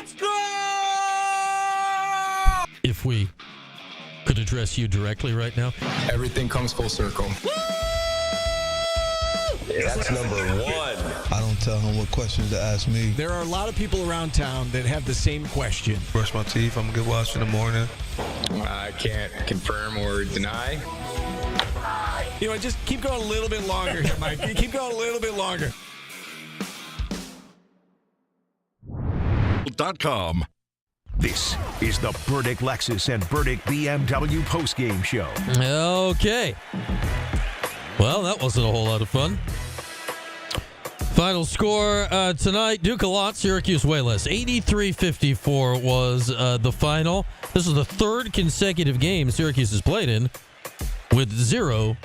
Let's go! If we could address you directly right now. Everything comes full circle. That's number one. I don't tell him what questions to ask me. There are a lot of people around town that have the same question. Brush my teeth. I'm gonna get washed in the morning. I can't confirm or deny. You know, just keep going a little bit longer here, Mike. Keep going a little bit longer. .com. This is the Burdick Lexus and Burdick BMW postgame show. Okay. Well, that wasn't a whole lot of fun. Final score tonight, Duke a lot, Syracuse way less. 83-54 was the final. This is the third consecutive game Syracuse has played in with 0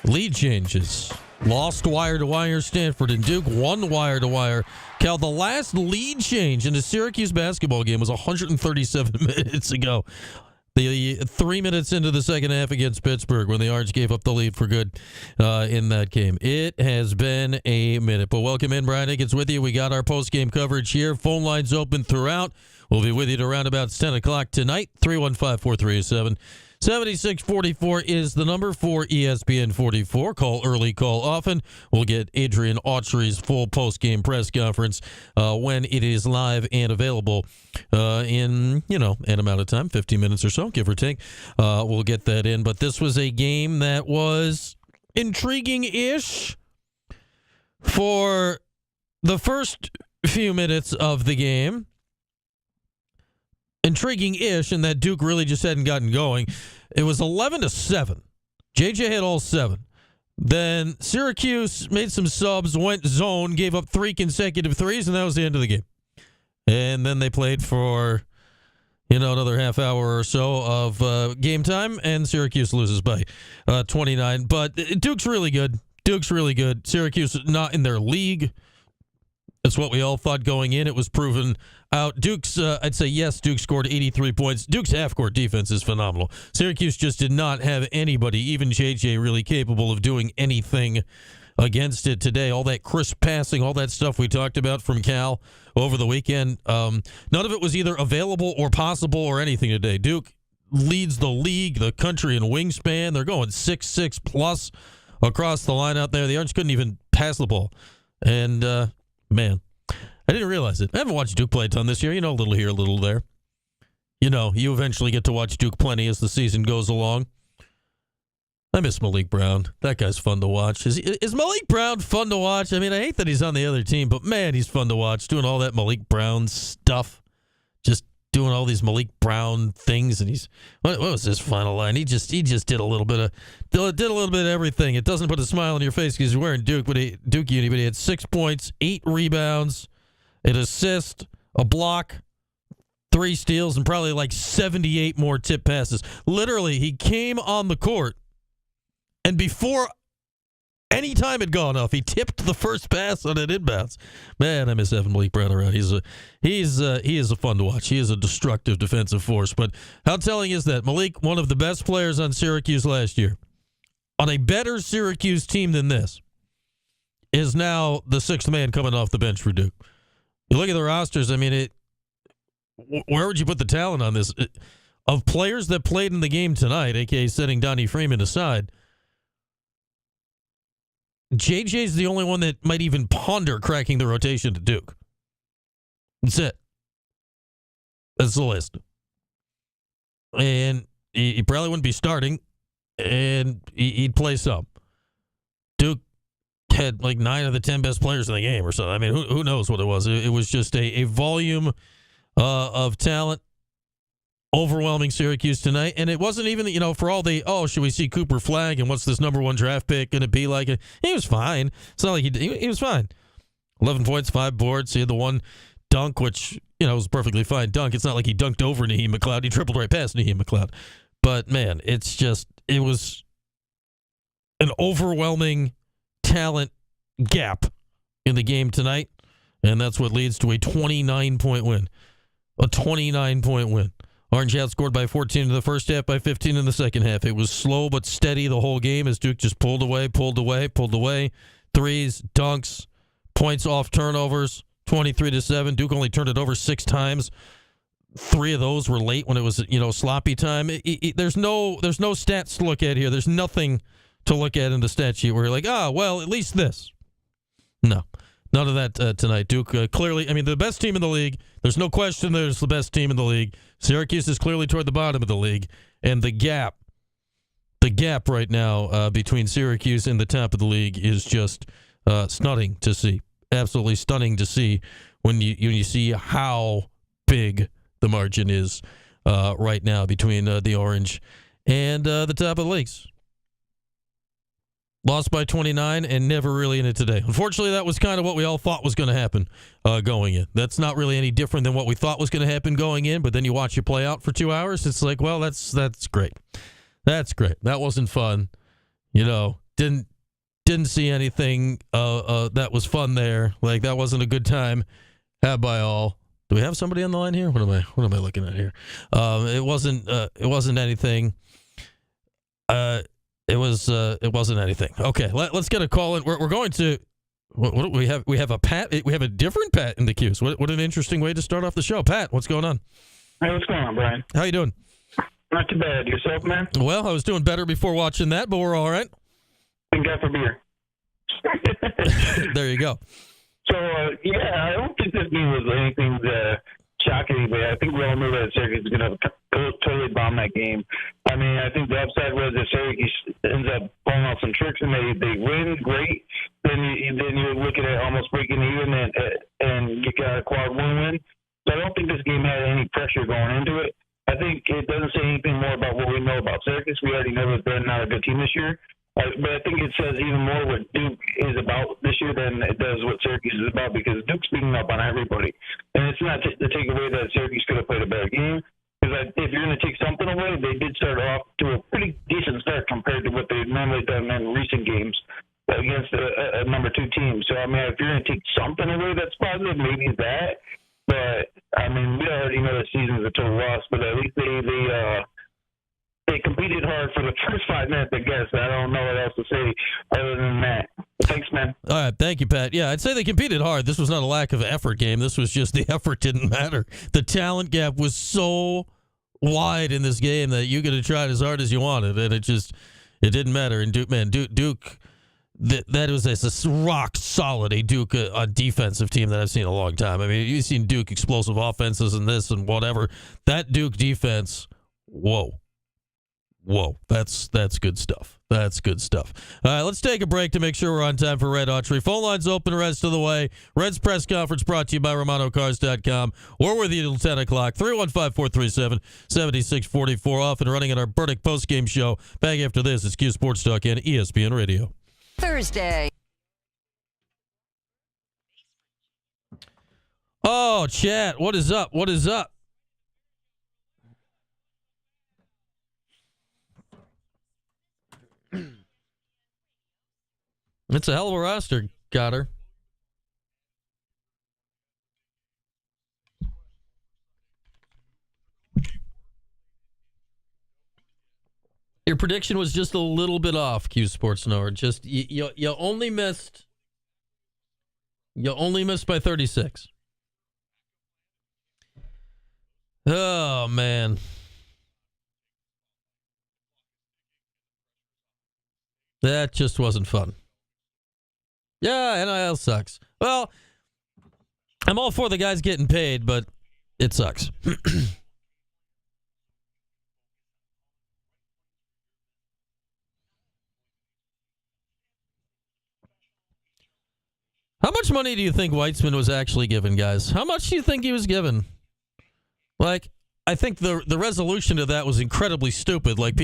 lead changes. Lost wire-to-wire Stanford, and Duke won wire-to-wire Cal. The last lead change in a Syracuse basketball game was 137 minutes ago. The 3 minutes into the second half against Pittsburgh when the Orange gave up the lead for good in that game. It has been a minute, but welcome in. Brian Higgins with you. We got our post-game coverage here. Phone lines open throughout. We'll be with you to around about 10 o'clock tonight. 315-437-7644 is the number for ESPN 44. Call early, call often. We'll get Adrian Autry's full post-game press conference when it is live and available in, an amount of time, 15 minutes or so, give or take. We'll get that in. But this was a game that was intriguing-ish for the first few minutes of the game. Intriguing-ish in that Duke really just hadn't gotten going. It was 11-7. JJ had all 7. Then Syracuse made some subs, went zone, gave up 3 consecutive threes, and that was the end of the game. And then they played for, another half hour or so of game time, and Syracuse loses by 29. But Duke's really good. Syracuse not in their league. That's what we all thought going in. It was proven out. Duke's, I'd say yes, Duke scored 83 points. Duke's half-court defense is phenomenal. Syracuse just did not have anybody, even JJ, really capable of doing anything against it today. All that crisp passing, all that stuff we talked about from Cal over the weekend, none of it was either available or possible or anything today. Duke leads the league, the country in wingspan. They're going 6'6 plus across the line out there. The Orange couldn't even pass the ball. And, man, I didn't realize it. I haven't watched Duke play a ton this year. A little here, a little there. You eventually get to watch Duke plenty as the season goes along. I miss Malik Brown. That guy's fun to watch. Is Malik Brown fun to watch? I mean, I hate that he's on the other team, but, man, he's fun to watch. Doing all that Malik Brown stuff. Just doing all these Malik Brown things. And what was his final line? He just did a little bit of everything. It doesn't put a smile on your face because he's wearing Duke uni, but he had 6 points, 8 rebounds, an assist, a block, 3 steals, and probably like 78 more tip passes. Literally, he came on the court, and before any time had gone off, he tipped the first pass on an inbounds. Man, I miss having Malik Brown around. He is a fun to watch. He is a destructive defensive force. But how telling is that? Malik, one of the best players on Syracuse last year, on a better Syracuse team than this, is now the 6th man coming off the bench for Duke. You look at the rosters, I mean, where would you put the talent on this? Of players that played in the game tonight, a.k.a. setting Donnie Freeman aside, JJ's the only one that might even ponder cracking the rotation to Duke. That's it. That's the list. And he probably wouldn't be starting, and he'd play some. Duke had like 9 of the 10 best players in the game or something. I mean, who knows what it was. It was just a volume of talent. Overwhelming Syracuse tonight. And it wasn't even, for all the, should we see Cooper Flagg and what's this number 1 draft pick going to be like? He was fine. It's not like he was fine. 11 points, 5 boards. He had the 1 dunk, which, was a perfectly fine dunk. It's not like he dunked over Naheem McLeod. He tripled right past Naheem McLeod. But, man, it was an overwhelming talent gap in the game tonight. And that's what leads to a 29-point win. A 29-point win. Orange outscored by 14 in the first half, by 15 in the second half. It was slow but steady the whole game as Duke just pulled away. Threes, dunks, points off turnovers. 23-7. Duke only turned it over 6 times. 3 of those were late when it was, sloppy time. There's no stats to look at here. There's nothing to look at in the stat sheet where you're like, well, at least this. No, none of that tonight. Duke clearly, the best team in the league. There's no question there's the best team in the league. Syracuse is clearly toward the bottom of the league, and the gap right now between Syracuse and the top of the league is just stunning to see. Absolutely stunning to see when you see how big the margin is right now between the Orange and the top of the leagues. Lost by 29 and never really in it today. Unfortunately, that was kind of what we all thought was going to happen going in. That's not really any different than what we thought was going to happen going in, but then you watch it play out for 2 hours. It's like, well, that's great. That's great. That wasn't fun. Didn't see anything that was fun there. Like, that wasn't a good time had by all. Do we have somebody on the line here? What am I looking at here? It wasn't anything. It wasn't anything. Okay, let's get a call in. We're going to. What do we have? We have a Pat. We have a different Pat in the Cuse. What an interesting way to start off the show. Pat, what's going on? Hey, what's going on, Brian? How you doing? Not too bad. Yourself, man? Well, I was doing better before watching that, but we're all right. Thank God for beer. There you go. So, I don't think this game was anything to shock anybody. I think we all knew that Syracuse was going to totally bomb that game. I think the upside was that Syracuse ends up pulling off some tricks and they win, great. Then you're looking at almost breaking even and you got a quad one win. So I don't think this game had any pressure going into it. I think it doesn't say anything more about what we know about Syracuse. We already know that they're not a good team this year. But I think it says even more what Duke is about this year than it does what Syracuse is about, because Duke's beating up on everybody. And it's not to take away that Syracuse could have played a better game. Because if you're going to take something away, they did start off to a pretty decent start compared to what they've normally done in recent games against a number 2 team. So, if you're going to take something away that's positive, maybe that. But, we already know the season's a total loss, but at least they competed hard for the first 5 minutes, I guess. I don't know what else to say other than that. But thanks, man. All right. Thank you, Pat. Yeah, I'd say they competed hard. This was not a lack of effort game. This was just the effort didn't matter. The talent gap was so wide in this game that you could have tried as hard as you wanted, and it didn't matter. And Duke, that was a rock solid Duke a defensive team that I've seen in a long time. You've seen Duke explosive offenses and this and whatever. That Duke defense, whoa, that's good stuff. That's good stuff. All right, let's take a break to make sure we're on time for Red Autry. Phone lines open the rest of the way. Red's press conference brought to you by RomanoCars.com. We're with you till 10 o'clock. 315-437-7644. Off and running at our Burdick postgame show. Back after this, it's Cuse Sports Talk and ESPN Radio. Thursday. Oh, chat. What is up? What is up? It's a hell of a roster, Cotter. Your prediction was just a little bit off, Cuse Sports Nord. Just you only missed. You only missed by 36. Oh man. That just wasn't fun. Yeah, NIL sucks. Well, I'm all for the guys getting paid, but it sucks. How much money do you think Weitzman was actually given, guys? How much do you think he was given? Like, I think the resolution to that was incredibly stupid. Like,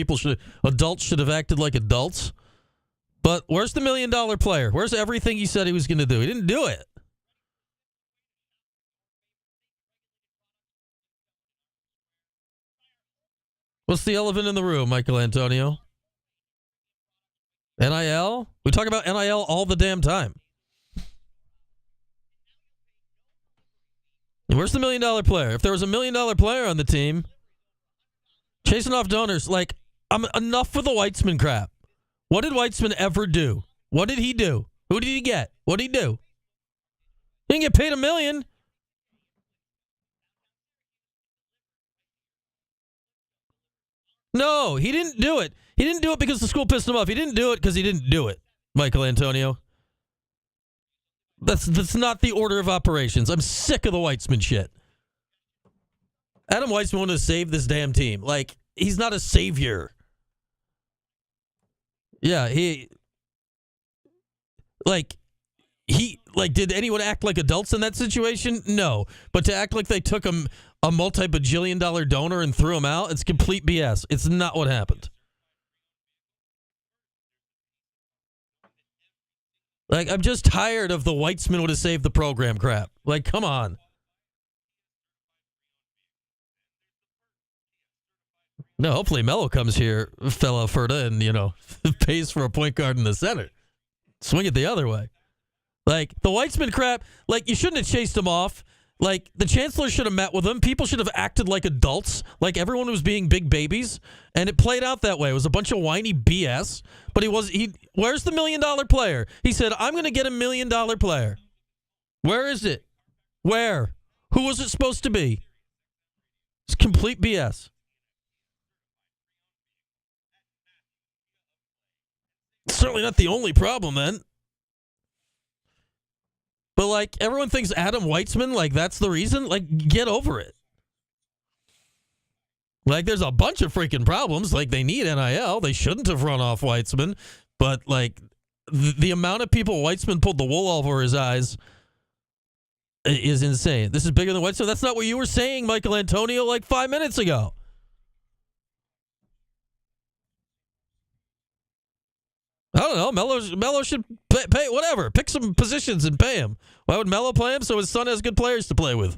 adults should have acted like adults. But where's the $1 million player? Where's everything he said he was going to do? He didn't do it. What's the elephant in the room, Michael Antonio? NIL? We talk about NIL all the damn time. Where's the $1 million player? If there was a $1 million player on the team, chasing off donors, like, I'm enough for the Weitzman crap. What did Weitzman ever do? What did he do? Who did he get? What did he do? He didn't get paid $1 million. No, he didn't do it. He didn't do it because the school pissed him off. He didn't do it because he didn't do it, Michael Antonio. That's not the order of operations. I'm sick of the Weitzman shit. Adam Weitzman wanted to save this damn team. Like, he's not a savior. Yeah, did anyone act like adults in that situation? No. But to act like they took a multi-bajillion-dollar donor and threw him out, it's complete BS. It's not what happened. Like, I'm just tired of the Weitzman would have saved the program crap. Like, come on. No, hopefully Melo comes here, fella Ferda, and, pays for a point guard in the center. Swing it the other way. Like, the Weitzman crap, like, you shouldn't have chased him off. Like, the chancellor should have met with him. People should have acted like adults. Like, everyone was being big babies. And it played out that way. It was a bunch of whiny BS. But where's the $1 million player? He said, I'm going to get $1 million player. Where is it? Where? Who was it supposed to be? It's complete BS. Certainly not the only problem, then. But, like, everyone thinks Adam Weitzman, like, that's the reason. Like, get over it. Like, there's a bunch of freaking problems. Like, they need NIL. They shouldn't have run off Weitzman. But, like, the amount of people Weitzman pulled the wool over his eyes is insane. This is bigger than Weitzman. That's not what you were saying, Michael Antonio, like 5 minutes ago. I don't know. Melo should pay whatever. Pick some positions and pay him. Why would Melo play him? So his son has good players to play with.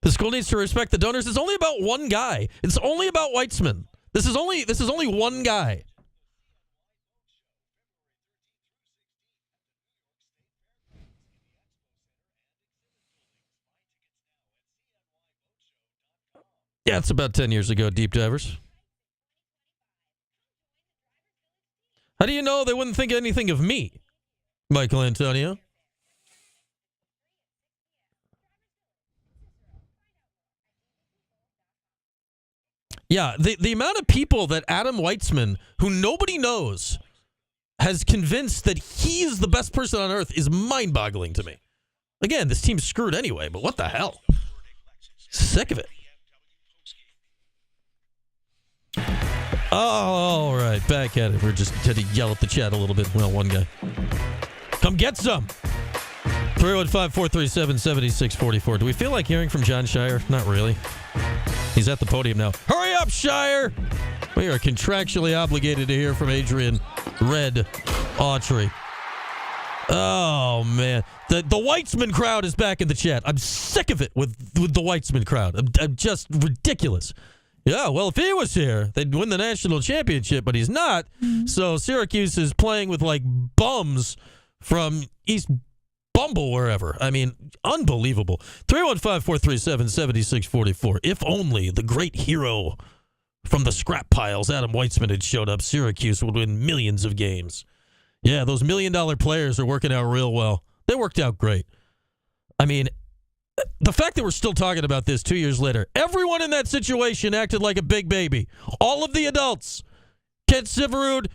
The school needs to respect the donors. It's only about one guy. It's only about Weitzman. This is only one guy. Yeah, it's about 10 years ago, Deep Divers. How do you know they wouldn't think anything of me, Michael Antonio? Yeah, the amount of people that Adam Weitzman, who nobody knows, has convinced that he is the best person on earth is mind-boggling to me. Again, this team's screwed anyway, but what the hell? Sick of it. Oh, all right. Back at it. We're just had to yell at the chat a little bit. Well, one guy. Come get some. 315-437-7644. Do we feel like hearing from John Shire? Not really. He's at the podium now. Hurry up, Shire! We are contractually obligated to hear from Adrian Red Autry. Oh, man. The Weitzman crowd is back in the chat. I'm sick of it with the Weitzman crowd. I'm just ridiculous. Yeah, well, if he was here, they'd win the national championship, but he's not. So Syracuse is playing with, like, bums from East Bumble, wherever. I mean, unbelievable. 315-437-7644. If only the great hero from the scrap piles, Adam Weitzman, had showed up, Syracuse would win millions of games. Yeah, those $1 million players are working out real well. They worked out great. I mean, the fact that we're still talking about this 2 years later, everyone in that situation acted like a big baby. All of the adults, Kent Siverud,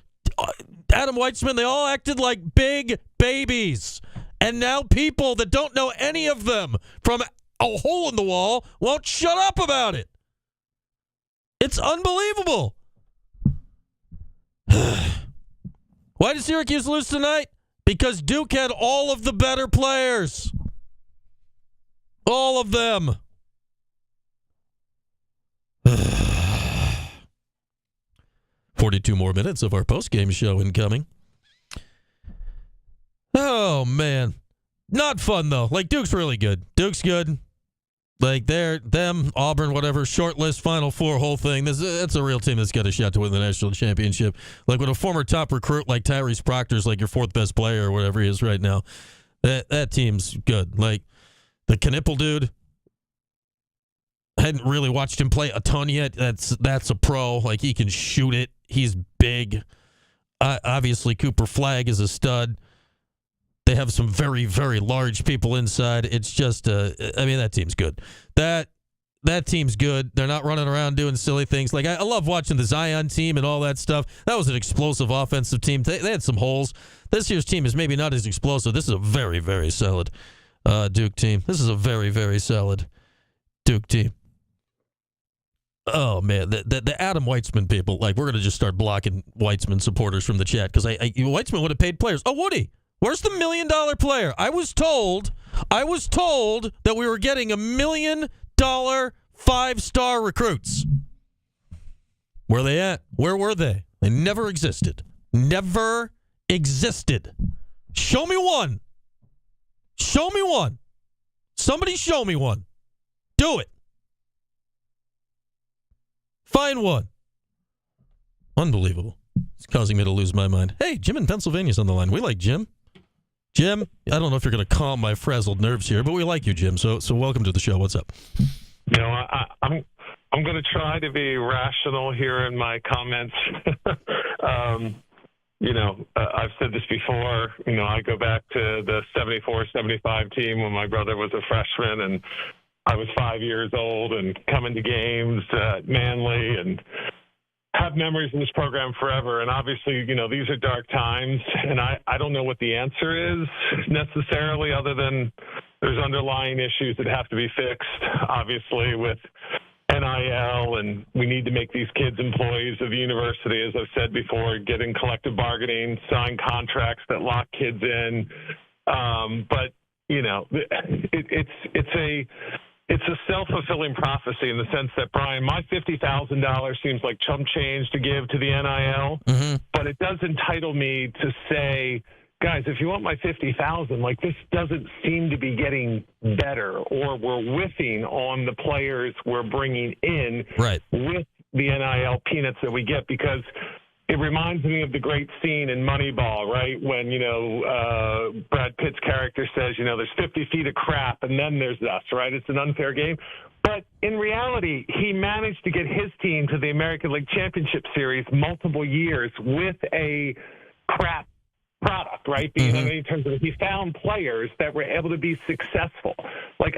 Adam Weitzman, they all acted like big babies. And now people that don't know any of them from a hole in the wall won't shut up about it. It's unbelievable. Why did Syracuse lose tonight? Because Duke had all of the better players. All of them. 42 more minutes of our postgame show incoming. Oh, man. Not fun, though. Like, Duke's really good. Duke's good. Like, them, Auburn, whatever, short list, Final Four, whole thing. That's a real team that's got a shot to win the national championship. Like, when a former top recruit like Tyrese Proctor's like your fourth best player or whatever he is right now, that team's good. Like, the Knipple dude, hadn't really watched him play a ton yet. That's a pro. Like, he can shoot it. He's big. Obviously, Cooper Flagg is a stud. They have some very, very large people inside. It's just, that team's good. That team's good. They're not running around doing silly things. Like, I love watching the Zion team and all that stuff. That was an explosive offensive team. They had some holes. This year's team is maybe not as explosive. This is a very, very solid Duke team. This is a very, very solid Duke team. Oh, man. The Adam Weitzman people, like, we're going to just start blocking Weitzman supporters from the chat because Weitzman would have paid players. Oh, would he? Where's the $1 million player? I was told that we were getting $1 million 5-star recruits. Where are they at? Where were they? They never existed. Never existed. Show me one. Show me one. Somebody show me one. Do it. Find one. Unbelievable. It's causing me to lose my mind. Hey, Jim in Pennsylvania's on the line. We like Jim. Jim, I don't know if you're going to calm my frazzled nerves here, but we like you, Jim. So welcome to the show. What's up? You know, I'm going to try to be rational here in my comments. I've said this before. You know, I go back to the 74-75 team when my brother was a freshman, and I was 5 years old and coming to games at Manly and have memories in this program forever. And obviously, you know, these are dark times, and I don't know what the answer is necessarily, other than there's underlying issues that have to be fixed, obviously, with NIL, and we need to make these kids employees of the university, as I've said before, get in collective bargaining, sign contracts that lock kids in. But, you know, it's a self-fulfilling prophecy in the sense that, Brian, my $50,000 seems like chump change to give to the NIL, but it does entitle me to say, guys, if you want my $50,000, like, this doesn't seem to be getting better, or we're whiffing on the players we're bringing in with the NIL peanuts that we get, because it reminds me of the great scene in Moneyball, right? When, you know, Brad Pitt's character says, you know, there's 50 feet of crap and then there's us, right? It's an unfair game. But in reality, he managed to get his team to the American League Championship Series multiple years with a crap product, right? In terms of, he found players that were able to be successful. Like,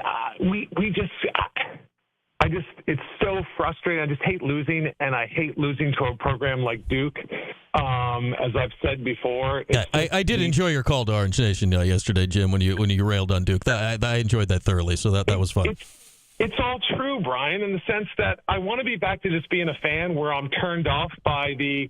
it's so frustrating. I just hate losing, and I hate losing to a program like Duke. As I've said before, I did enjoy your call to Orange Nation yesterday, Jim, when you railed on Duke. I enjoyed that thoroughly, so that was fun. It's all true, Brian, in the sense that I want to be back to just being a fan where I'm turned off by the,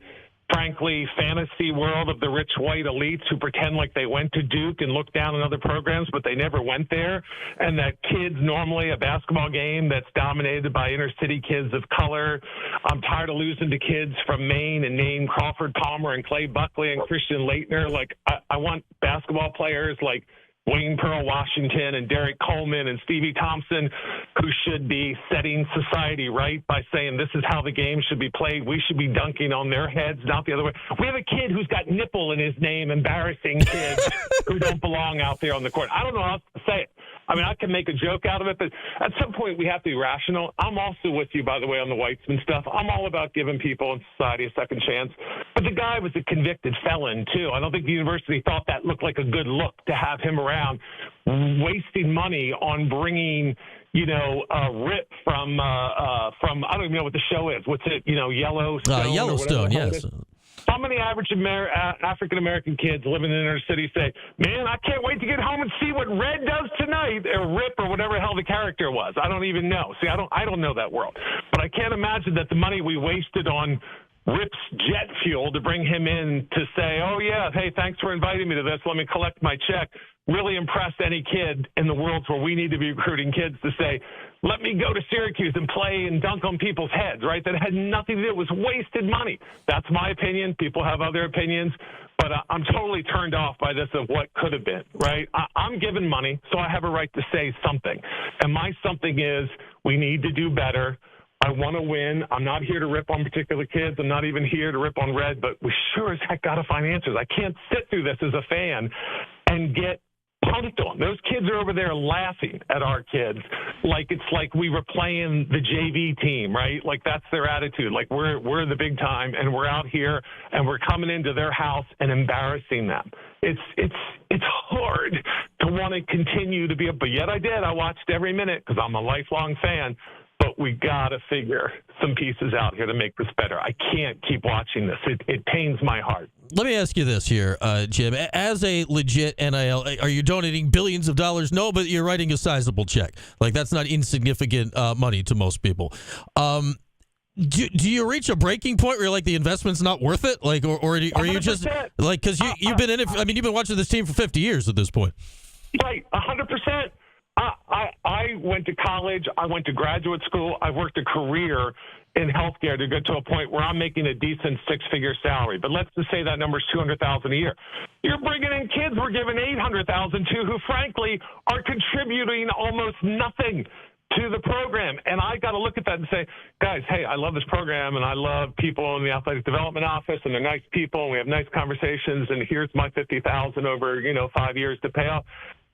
frankly, fantasy world of the rich white elites who pretend like they went to Duke and looked down on other programs, but they never went there. And that kids, normally a basketball game that's dominated by inner city kids of color. I'm tired of losing to kids from Maine and name Crawford Palmer and Clay Buckley and Christian Laettner. Like, I want basketball players like Wayne Pearl Washington and Derek Coleman and Stevie Thompson, who should be setting society right by saying this is how the game should be played. We should be dunking on their heads, not the other way. We have a kid who's got nipple in his name, embarrassing kids who don't belong out there on the court. I don't know how to say it. I mean, I can make a joke out of it, but at some point we have to be rational. I'm also with you, by the way, on the Weitzman stuff. I'm all about giving people in society a second chance. But the guy was a convicted felon, too. I don't think the university thought that looked like a good look to have him around, wasting money on bringing, you know, Rip from I don't even know what the show is. What's it, you know, Yellowstone? Yellowstone, yes. How many average African-American kids living in inner city say, man, I can't wait to get home and see what Red does tonight, or Rip, or whatever the hell the character was. I don't even know. See, I don't know that world. But I can't imagine that the money we wasted on Rip's jet fuel to bring him in to say, oh, yeah, hey, thanks for inviting me to this. Let me collect my check. Really impressed any kid in the world where we need to be recruiting kids to say, let me go to Syracuse and play and dunk on people's heads, right? That had nothing to do. It was wasted money. That's my opinion. People have other opinions. But I'm totally turned off by this of what could have been, right? I'm given money, so I have a right to say something. And my something is we need to do better. I want to win. I'm not here to rip on particular kids. I'm not even here to rip on Red, but we sure as heck got to find answers. I can't sit through this as a fan and get pumped on. Those kids are over there laughing at our kids like it's like we were playing the JV team, right? Like that's their attitude. Like we're the big time, and we're out here and we're coming into their house and embarrassing them. It's hard to want to continue to be but yet I watched every minute because I'm a lifelong fan. But we got to figure some pieces out here to make this better. I can't keep watching this. It pains my heart. Let me ask you this here, Jim. As a legit NIL, are you donating billions of dollars? No, but you're writing a sizable check. Like, that's not insignificant money to most people. Do you reach a breaking point where you're like, the investment's not worth it? Like, or are you just, like, because you've been in it, you've been watching this team for 50 years at this point. Right, 100%. I went to college. I went to graduate school. I worked a career in healthcare to get to a point where I'm making a decent six-figure salary. But let's just say that number's $200,000 a year. You're bringing in kids we're giving $800,000 to who, frankly, are contributing almost nothing to the program. And I got to look at that and say, guys, hey, I love this program, and I love people in the athletic development office, and they're nice people, and we have nice conversations, and here's my $50,000 over 5 years to pay off.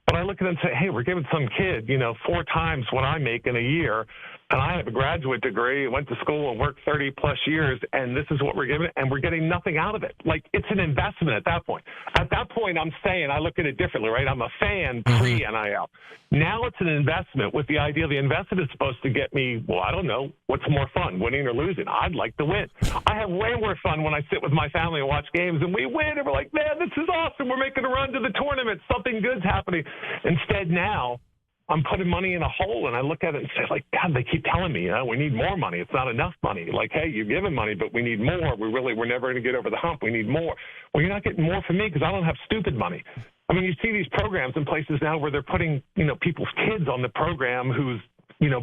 But I look at it and say, hey, we're giving some kid, 4 times what I make in a year, and I have a graduate degree, went to school and worked 30-plus years, and this is what we're giving, and we're getting nothing out of it. Like, it's an investment at that point. At that point, I'm saying, I look at it differently, right? I'm a fan pre-NIL. Now it's an investment with the idea the investment is supposed to get me, well, I don't know, what's more fun, winning or losing? I'd like to win. I have way more fun when I sit with my family and watch games, and we win, and we're like, man, this is awesome. We're making a run to the tournament. Something good's happening. Instead, now, I'm putting money in a hole, and I look at it and say, like, God, they keep telling me, we need more money. It's not enough money. Like, hey, you're giving money, but we need more. We're never going to get over the hump. We need more. Well, you're not getting more from me because I don't have stupid money. I mean, you see these programs in places now where they're putting, people's kids on the program whose,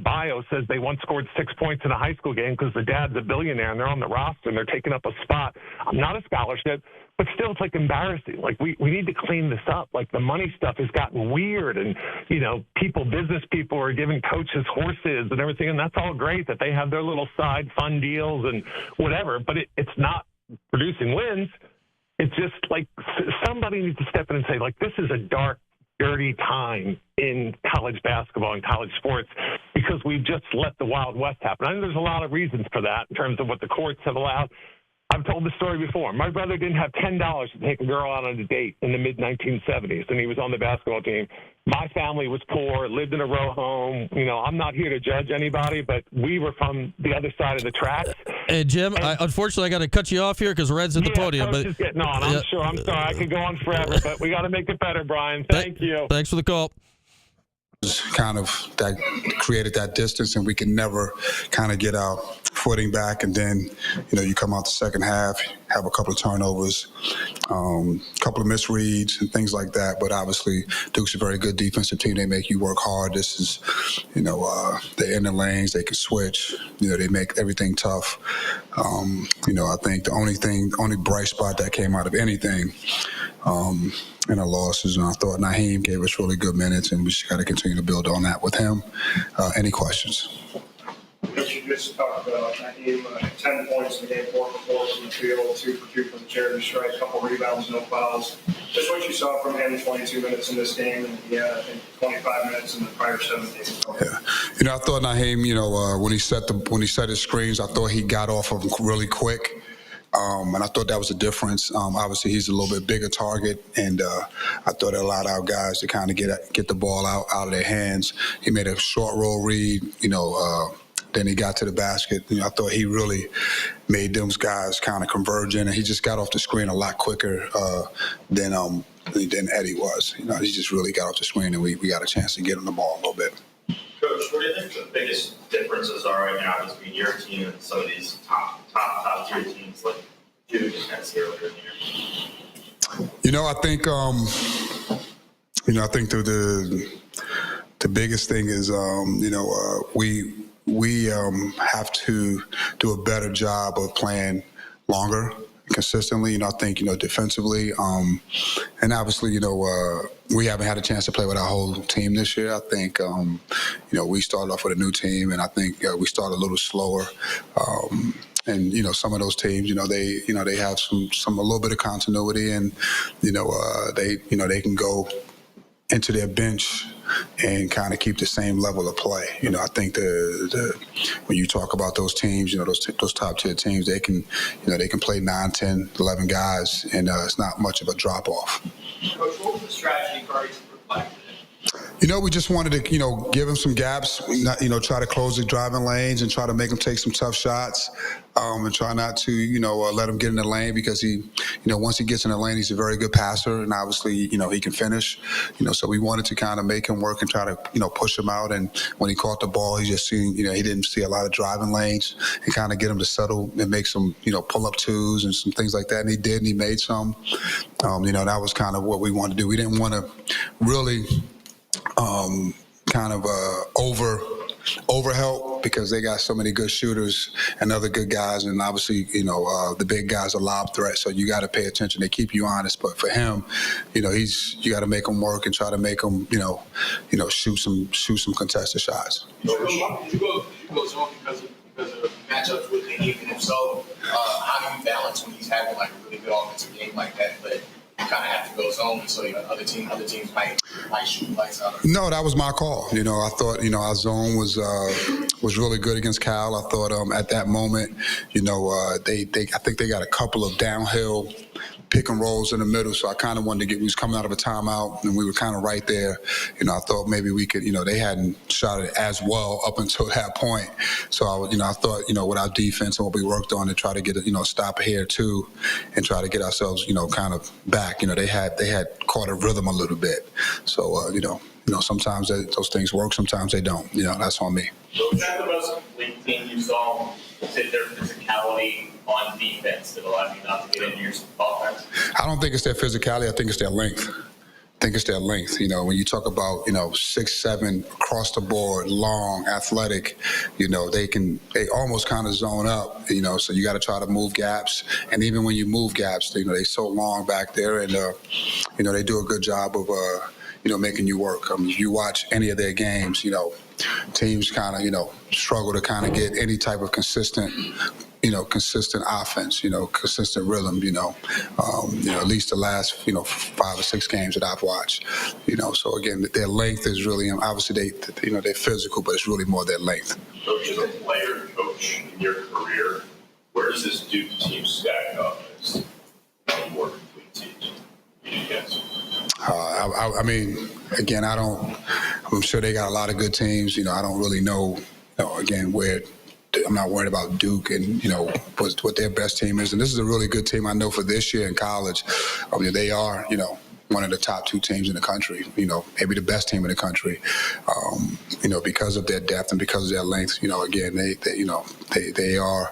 bio says they once scored 6 points in a high school game because the dad's a billionaire and they're on the roster and they're taking up a spot. Not a scholarship, but still it's like embarrassing. Like we need to clean this up. Like the money stuff has gotten weird and, business people are giving coaches horses and everything. And that's all great that they have their little side fun deals and whatever, but it's not producing wins. It's just like somebody needs to step in and say, like, this is a dark, dirty time in college basketball and college sports because we've just let the Wild West happen. I think there's a lot of reasons for that in terms of what the courts have allowed. I've told the story before. My brother didn't have $10 to take a girl out on a date in the mid-1970s, and he was on the basketball team. My family was poor, lived in a row home. I'm not here to judge anybody, but we were from the other side of the tracks. Hey, Jim, unfortunately, I got to cut you off here because Red's at the podium. But just getting on. I'm sure. I'm sorry. I could go on forever, but we got to make it better, Brian. Thank you. Thanks for the call. Kind of that created that distance, and we can never kind of get our footing back. And then, you come out the second half, have a couple of turnovers, couple of misreads and things like that. But obviously, Duke's a very good defensive team. They make you work hard. This is, they're in the lanes. They can switch. They make everything tough. I think the only bright spot that came out of anything in our losses, and I thought Naheem gave us really good minutes, and we just got to continue to build on that with him. Any questions? You just talked about Naheem, 10 points in the game, 4 for 4 from the field, 2 for 2 from the charity strike, a couple rebounds, no fouls. Just what you saw from him 22 minutes in this game, and I think 25 minutes in the prior 7 games. Yeah, I thought Naheem, when he set his screens, I thought he got off of them really quick. And I thought that was a difference. Obviously, he's a little bit bigger target, and I thought it allowed our guys to kind of get the ball out of their hands. He made a short roll read, then he got to the basket. I thought he really made those guys kind of converging, and he just got off the screen a lot quicker than Eddie was. He just really got off the screen, and we got a chance to get him the ball a little bit. Coach, what do you think the biggest differences are right now between your team and some of these top tier teams like Cuse and Penn State earlier in the year? I think I think the biggest thing is we have to do a better job of playing longer, consistently. I think defensively, and obviously we haven't had a chance to play with our whole team this year. I think we started off with a new team, and I think we started a little slower. And some of those teams, they have some a little bit of continuity, and they can go into their bench and kind of keep the same level of play. You know, I think when you talk about those teams, you know, those top tier teams, they can play 9, 10, 11 guys, and it's not much of a drop off. Coach, what was the strategy for Autry? You know, we just wanted to, you know, give him some gaps, try to close the driving lanes and try to make him take some tough shots, and try not to, let him get in the lane because he, once he gets in the lane, he's a very good passer, and obviously, he can finish. So we wanted to kind of make him work and try to, push him out. And when he caught the ball, he just seen, he didn't see a lot of driving lanes and kind of get him to settle and make some, pull-up twos and some things like that. And he did, and he made some. That was kind of what we wanted to do. We didn't want to really overhelp because they got so many good shooters and other good guys, and obviously the big guys are lob threats, so you got to pay attention. They keep you honest, but for him, you got to make him work and try to make him shoot some contested shots. Did you go zone because of matchups with him? And if so, how do you balance when he's having like a really good offensive game like that, but you kind of have to go zone, so other teams might shoot lights out? No, that was my call. I thought our zone was really good against Cal. I thought at that moment, I think they got a couple of downhill pick and rolls in the middle, so I kind of wanted to we was coming out of a timeout, and we were kind of right there. I thought maybe we could, they hadn't shot it as well up until that point. So I thought, with our defense and what we worked on to try to get a, stop here too, and try to get ourselves, kind of back. They had caught a rhythm a little bit. So, sometimes those things work, sometimes they don't. That's on me. So is that the most complete team you saw? Is it their physicality on defense that allowed you not to get into your offense? I don't think it's their physicality. I think it's their length. When you talk about, 6'7", across the board, long, athletic, they almost kind of zone up, so you got to try to move gaps. And even when you move gaps, they're so long back there, and, they do a good job of, making you work. If you watch any of their games, teams kind of, struggle to kind of get any type of consistent offense, consistent rhythm, at least the last, 5 or 6 games that I've watched, so again, their length is really, obviously they're physical, but it's really more their length. Coach, as a player coach in your career, where does this Duke team stack up as more complete teams? Yes. Again, I'm sure they got a lot of good teams, I don't really know, again, where. I'm not worried about Duke and, what their best team is. And this is a really good team I know for this year in college. They are, one of the top 2 teams in the country, maybe the best team in the country, because of their depth and because of their length. Again, they are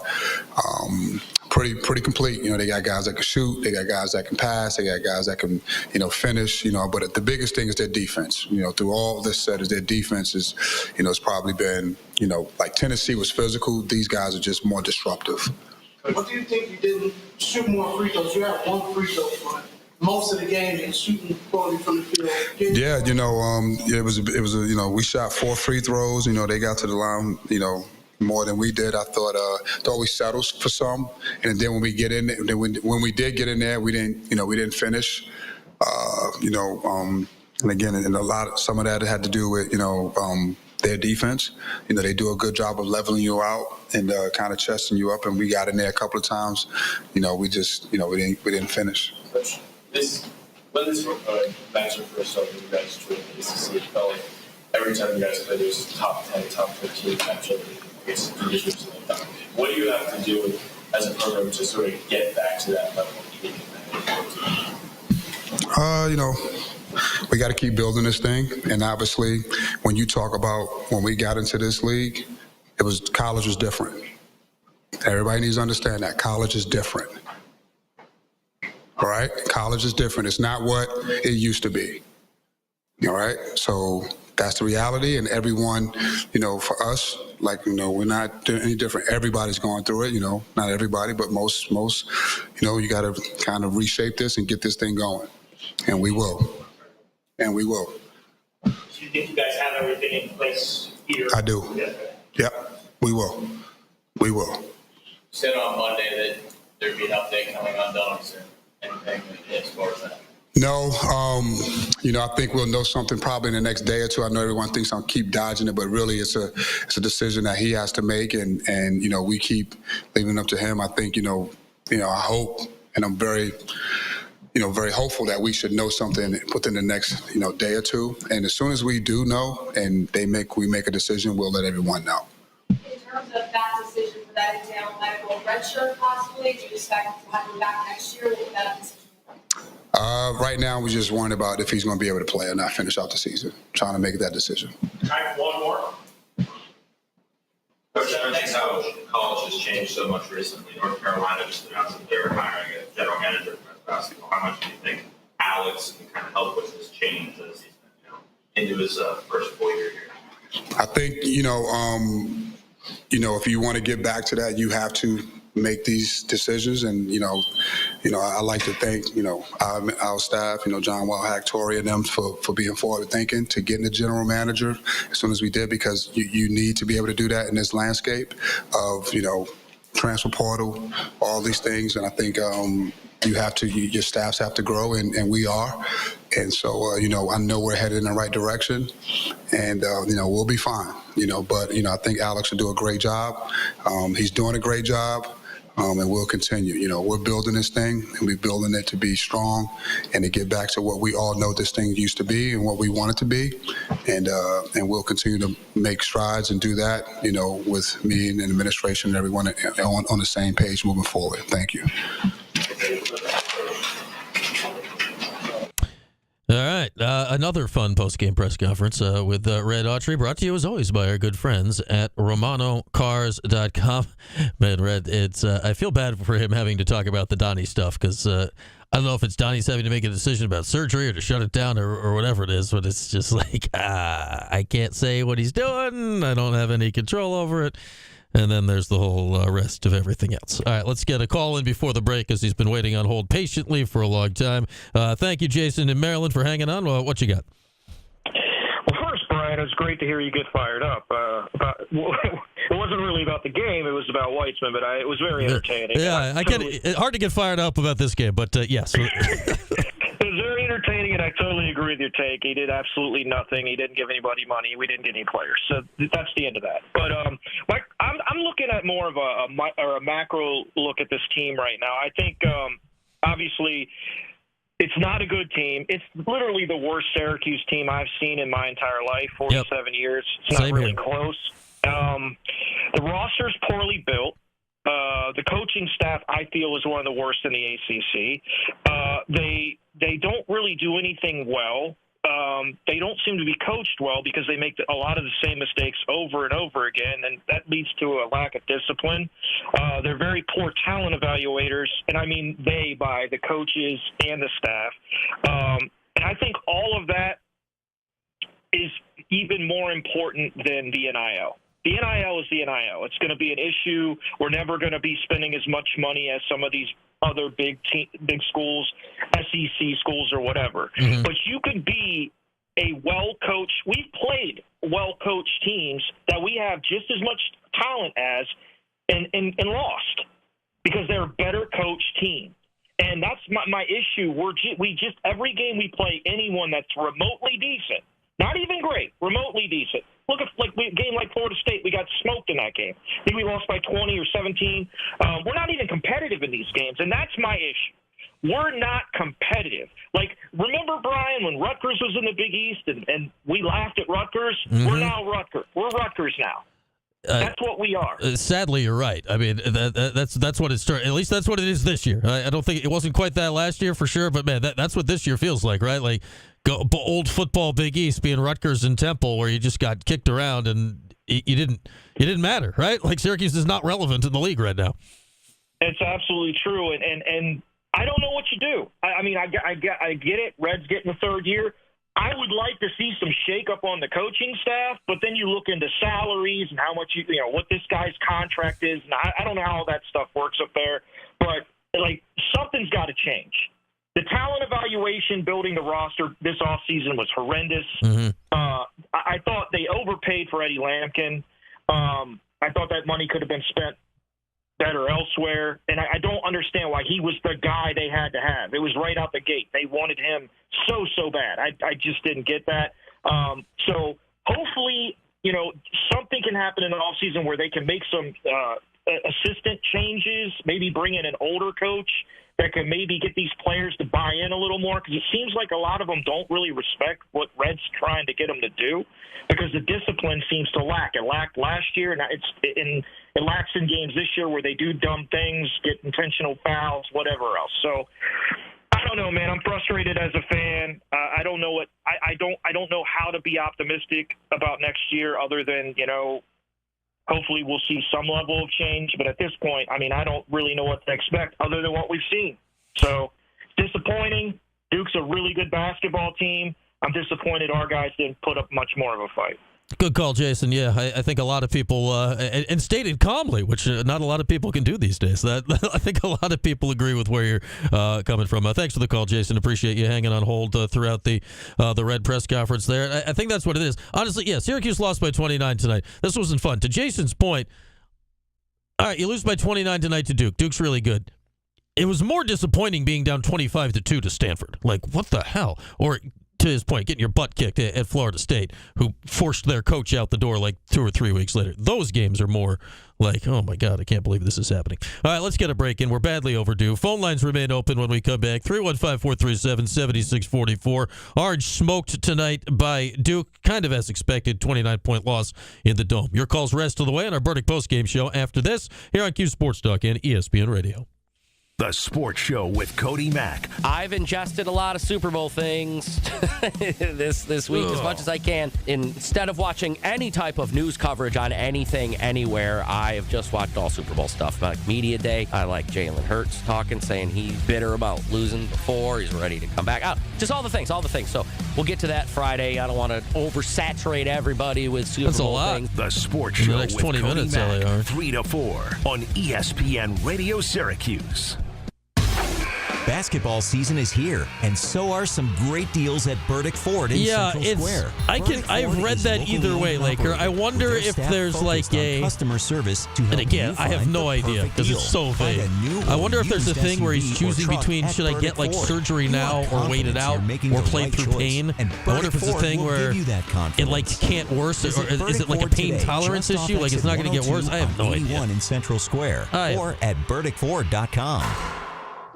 pretty complete. They got guys that can shoot, they got guys that can pass, they got guys that can, finish, but the biggest thing is their defense. Through all this said is their defense is, it's probably been, like Tennessee was physical, these guys are just more disruptive. What do you think you didn't shoot more free throws? You had 1 free throw for most of the game and shooting quality from the field. Yeah, it was we shot 4 free throws. They got to the line, more than we did. I thought we settled for some, and then when we get in, when we did get in there, we didn't finish. And again, and some of that had to do with their defense. They do a good job of leveling you out and kind of chesting you up, and we got in there a couple of times. We just we didn't finish. When this matchup first started, you guys joined the ACC. It felt like every time you guys played, there was a top 10, top 15 matchup against conditions like that. What do you have to do as a program to sort of get back to that level? We got to keep building this thing, and obviously, when you talk about when we got into this league, college was different. Everybody needs to understand that college is different. All right, college is different. It's not what it used to be. All right, so that's the reality, and everyone, for us, we're not doing any different. Everybody's going through it, not everybody, but most, you got to kind of reshape this and get this thing going, and we will. Do you think you guys have everything in place here? I do. Yep, we will. You said on Monday that there'd be an update coming on dunks and anything as far as that. No, I think we'll know something probably in the next day or two. I know everyone thinks I'll keep dodging it, but really it's a decision that he has to make, and we keep leaving it up to him. I think I hope, and I'm very very hopeful that we should know something within the next day or two. And as soon as we do know, and we make a decision, we'll let everyone know. In terms of that decision for that exam, medical redshirt possibly, do you expect to have him back next year? What would that decision be? Right now, we're just worrying about if he's going to be able to play or not finish out the season. Trying to make that decision. One more. Coach, thanks how college has changed so much recently. North Carolina just announced that they're hiring a general manager for men's basketball. How much do you think Alex can kind of help with this change as he's into his first full year here? I think if you want to get back to that, you have to make these decisions. And I like to thank our staff, John Wildhack, Tory, and them for being forward thinking to getting the general manager as soon as we did, because you need to be able to do that in this landscape of transfer portal, all these things. And I think your staffs have to grow, and we are. And so I know we're headed in the right direction, and we'll be fine. But I think Alex will do a great job. He's doing a great job. And we'll continue. We're building this thing, and we're building it to be strong and to get back to what we all know this thing used to be and what we want it to be. And we'll continue to make strides and do that, with me and the administration and everyone on the same page moving forward. Thank you. All right. Another fun post-game press conference with Red Autry, brought to you as always by our good friends at RomanoCars.com. Man, Red, I feel bad for him having to talk about the Donnie stuff, because I don't know if it's Donnie's having to make a decision about surgery or to shut it down or whatever it is, but it's just like, I can't say what he's doing. I don't have any control over it. And then there's the whole rest of everything else. All right, let's get a call in before the break, as he's been waiting on hold patiently for a long time. Thank you, Jason in Maryland, for hanging on. What you got? Well, first, Brian, it's great to hear you get fired up. It wasn't really about the game. It was about Weitzman, but it was very entertaining. Yeah, it's hard to get fired up about this game, but yes. It was very entertaining, and I totally agree with your take. He did absolutely nothing. He didn't give anybody money. We didn't get any players. So that's the end of that. But I'm looking at more of a macro look at this team right now. I think, obviously, it's not a good team. It's literally the worst Syracuse team I've seen in my entire life, 47 years. It's not really close. The roster's poorly built. The coaching staff, I feel, is one of the worst in the ACC. They don't really do anything well. They don't seem to be coached well, because they make a lot of the same mistakes over and over again, and that leads to a lack of discipline. They're very poor talent evaluators, and I mean they by the coaches and the staff. And I think all of that is even more important than the NIL. The NIL is the NIL. It's going to be an issue. We're never going to be spending as much money as some of these other big schools, SEC schools or whatever. Mm-hmm. But you could be a well-coached – we've played well-coached teams that we have just as much talent as and lost, because they're a better coached team. And that's my issue. We just every game we play anyone that's remotely decent, not even great, remotely decent. Look at a game like Florida State. We got smoked in that game. I think we lost by 20 or 17. We're not even competitive in these games, and that's my issue. We're not competitive. Like, remember, Brian, when Rutgers was in the Big East and we laughed at Rutgers? Mm-hmm. We're now Rutgers. We're Rutgers now. That's what we are. Sadly, you're right. I mean, that's what it's. At least that's what it is this year. I don't think it wasn't quite that last year for sure, but man, that's what this year feels like, right? Like old football Big East being Rutgers and Temple, where you just got kicked around and you didn't matter, right? Like Syracuse is not relevant in the league right now. It's absolutely true, and I don't know what you do. I mean, I get it. Red's getting the third year. I would like to see some shakeup on the coaching staff, but then you look into salaries and how much what this guy's contract is, and I don't know how all that stuff works up there, but like something's got to change. The talent evaluation, building the roster this offseason was horrendous. Mm-hmm. I thought they overpaid for Eddie Lampkin. I thought that money could have been spent better elsewhere. And I don't understand why he was the guy they had to have. It was right out the gate. They wanted him so bad. I just didn't get that. So hopefully, something can happen in the offseason where they can make some assistant changes, maybe bring in an older coach that can maybe get these players to buy in a little more, because it seems like a lot of them don't really respect what Red's trying to get them to do, because the discipline seems to lack. It lacked last year, and it lacks in games this year where they do dumb things, get intentional fouls, whatever else. So I don't know, man. I'm frustrated as a fan. I don't know what I don't know how to be optimistic about next year, other than hopefully we'll see some level of change. But at this point, I don't really know what to expect other than what we've seen. So disappointing. Duke's a really good basketball team. I'm disappointed our guys didn't put up much more of a fight. Good call, Jason. Yeah, I think a lot of people, and stated calmly, which not a lot of people can do these days. I think a lot of people agree with where you're coming from. Thanks for the call, Jason. Appreciate you hanging on hold throughout the Red press conference there. I think that's what it is. Honestly, yeah, Syracuse lost by 29 tonight. This wasn't fun. To Jason's point, all right, you lose by 29 tonight to Duke. Duke's really good. It was more disappointing being down 25-2 to Stanford. Like, what the hell? Or, to his point, getting your butt kicked at Florida State, who forced their coach out the door like 2 or 3 weeks later. Those games are more like, oh my God, I can't believe this is happening. All right, let's get a break in. We're badly overdue. Phone lines remain open when we come back. 315-437-7644. Orange smoked tonight by Duke, kind of as expected, 29-point loss in the Dome. Your calls rest of the way on our Burdick Postgame show after this here on Cuse Sports Talk and ESPN Radio. The Sports Show with Cody Mack. I've ingested a lot of Super Bowl things this week as much as I can. Instead of watching any type of news coverage on anything, anywhere, I have just watched all Super Bowl stuff. Like Media Day, I like Jalen Hurts talking, saying he's bitter about losing before. He's ready to come back. Just all the things. So we'll get to that Friday. I don't want to oversaturate everybody with Super Bowl things. The Sports Show the next with 20 Cody minutes, Mack, LAR. 3 to 4 on ESPN Radio Syracuse. Basketball season is here, and so are some great deals at Burdick Ford in Central Square. I've read that either way, Laker. I wonder if there's like a customer service to help. And again, I have no idea because it's so vague. I wonder if there's a thing where he's choosing between should I get like surgery now or wait it out or play through pain. I wonder if it's a thing where it like can't worse, or is it like a pain tolerance issue? Like it's not going to get worse. I have no idea. In Central Square or at burdickford.com.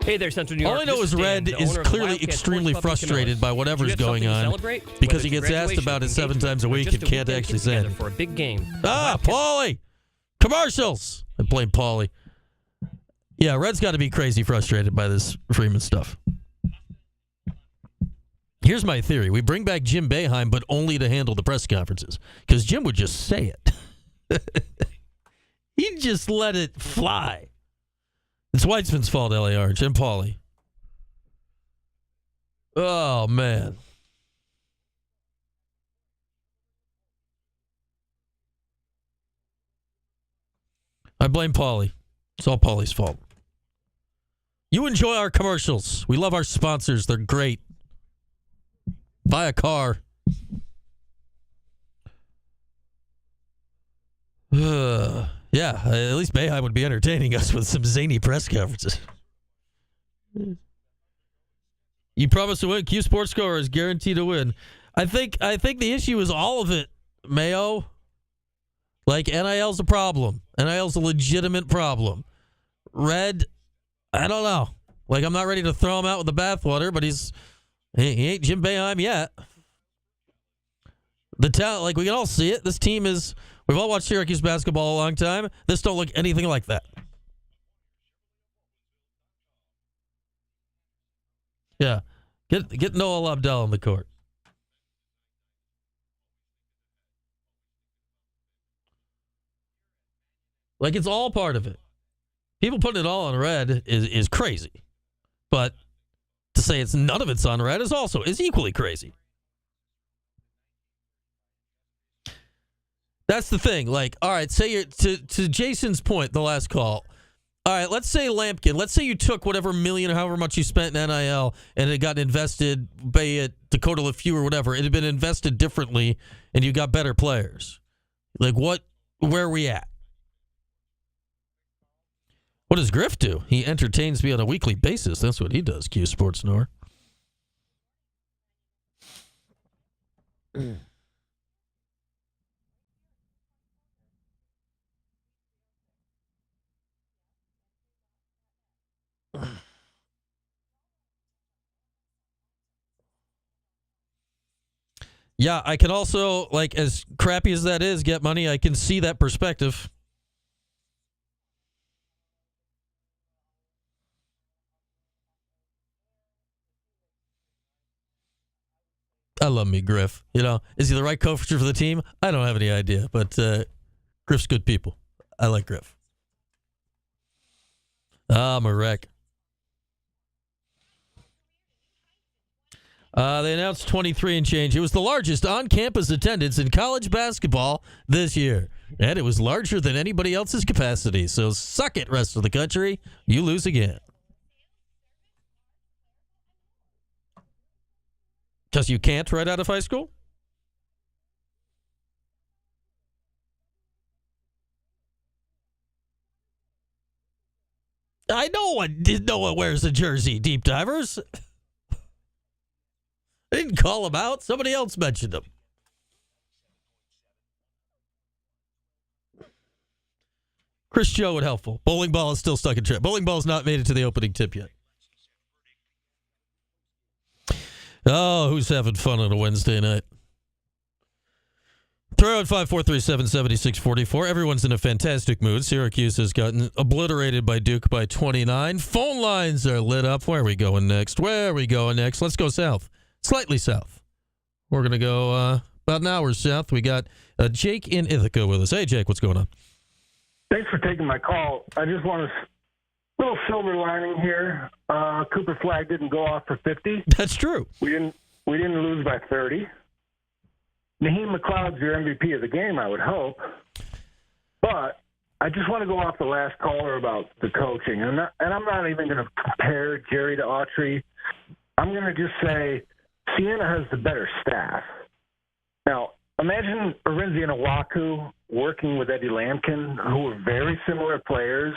Hey there, Central New York. All I know is Red is clearly extremely frustrated by whatever's going on because he gets asked about it 7 times a week and can't actually say it. For a big game. Paulie! Commercials! I blame Paulie. Yeah, Red's got to be crazy frustrated by this Freeman stuff. Here's my theory. We bring back Jim Boeheim, but only to handle the press conferences because Jim would just say it. He'd just let it fly. It's Weitzman's fault, LAR. Jim Paulie. Oh, man. I blame Paulie. It's all Paulie's fault. You enjoy our commercials. We love our sponsors. They're great. Buy a car. Yeah, at least Boeheim would be entertaining us with some zany press conferences. You promise to win. Q Sports Score is guaranteed to win. I think the issue is all of it, Mayo. Like, NIL's a problem. NIL's a legitimate problem. Red, I don't know. Like, I'm not ready to throw him out with the bathwater, but he ain't Jim Boeheim yet. The talent, like, we can all see it. This team is... We've all watched Syracuse basketball a long time. This don't look anything like that. Yeah. Get Noah Lobdell on the court. Like, it's all part of it. People putting it all on Red is crazy. But to say none of it's on Red is equally crazy. That's the thing. Like, all right, say you're to Jason's point, the last call. All right, let's say Lampkin. Let's say you took whatever million or however much you spent in NIL and it got invested, be it Dakota LeFew or whatever. It had been invested differently and you got better players. Like, where are we at? What does Griff do? He entertains me on a weekly basis. That's what he does, Cuse Sports Nor. Yeah, I can also, like, as crappy as that is, get money. I can see that perspective. I love me, Griff. You know, is he the right coach for the team? I don't have any idea, but Griff's good people. I like Griff. I'm a wreck. They announced 23 and change. It was the largest on-campus attendance in college basketball this year. And it was larger than anybody else's capacity. So suck it, rest of the country. You lose again. Because you can't right out of high school? I know no one wears a jersey, deep divers. I didn't call him out. Somebody else mentioned him. Chris Joe would helpful. Bowling ball is still stuck in trap. Bowling ball's not made it to the opening tip yet. Oh, who's having fun on a Wednesday night? 305-437-7644. Everyone's in a fantastic mood. Syracuse has gotten obliterated by Duke by 29. Phone lines are lit up. Where are we going next? Let's go south. Slightly south. We're going to go about an hour south. We got Jake in Ithaca with us. Hey, Jake, what's going on? Thanks for taking my call. I just want a little silver lining here. Cooper Flagg didn't go off for 50. That's true. We didn't lose by 30. Naheem McLeod's your MVP of the game, I would hope. But I just want to go off the last caller about the coaching. And I'm not even going to compare Jerry to Autry. I'm going to just say Siena has the better staff. Now, imagine Arinze and Owaku working with Eddie Lampkin, who were very similar players,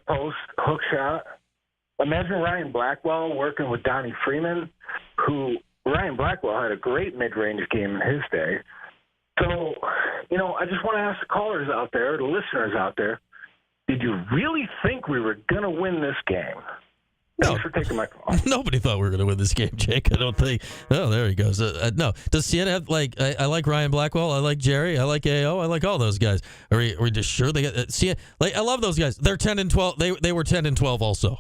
post, hook shot. Imagine Ryan Blackwell working with Donnie Freeman, who Ryan Blackwell had a great mid-range game in his day. So, I just want to ask the callers out there, the listeners out there, did you really think we were going to win this game? Thanks for taking my call. Nobody thought we were going to win this game, Jake. I don't think. Oh, there he goes. No. Does Siena have, I like Ryan Blackwell. I like Jerry. I like AO. I like all those guys. Are we just sure they got Siena? I love those guys. They're 10 and 12. They were 10 and 12 also.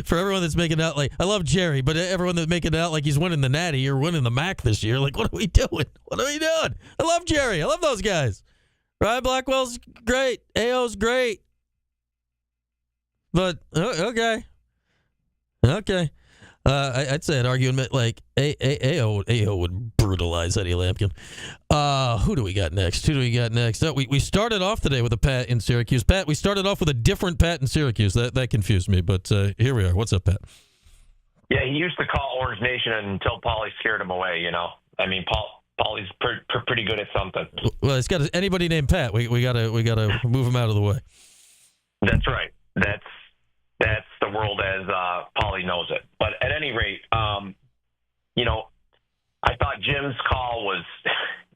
For everyone that's making out, I love Jerry, but everyone that's making out like he's winning the Natty or winning the MAC this year, what are we doing? What are we doing? I love Jerry. I love those guys. Ryan Blackwell's great. AO's great. But, okay. I'd say an argument AO would brutalize Eddie Lampkin. Who do we got next? Oh, we started off today with a Pat in Syracuse. Pat, we started off with a different Pat in Syracuse. That confused me, but here we are. What's up, Pat? Yeah, he used to call Orange Nation until Paulie scared him away, I mean, Paulie's pretty good at something. Well, it's got anybody named Pat. We gotta move him out of the way. That's right. That's the world as Paulie knows it. But at any rate, I thought Jim's call was,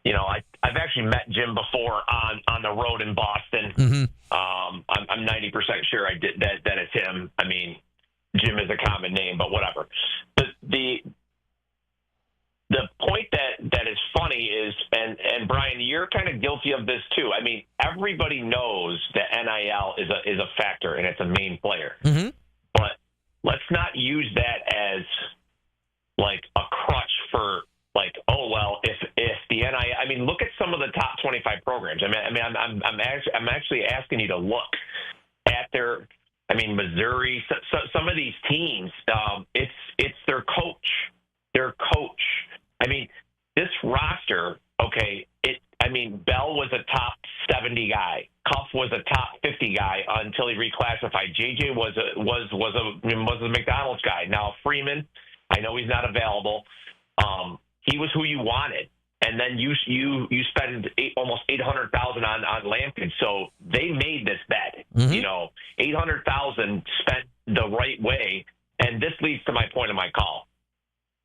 I've actually met Jim before on the road in Boston. Mm-hmm. I'm 90% sure I did that it's him. I mean, Jim is a common name, but whatever. The point that is funny is, and Brian, you're kind of guilty of this too. I mean, everybody knows that NIL is a factor and it's a main player. Mm-hmm. But let's not use that as a crutch for if the NIL. I mean, look at some of the top 25 programs. I'm actually asking you to look at their. I mean, Missouri. Some of these teams, it's their coach. I mean, this roster, okay, Bell was a top 70 guy. Cuff was a top 50 guy until he reclassified. JJ was a McDonald's guy. Now Freeman, I know he's not available. He was who you wanted. and then you spend almost $800,000 on Lampkin. So they made this bet. Mm-hmm. You know, $800,000 spent the right way, and this leads to my point of my call.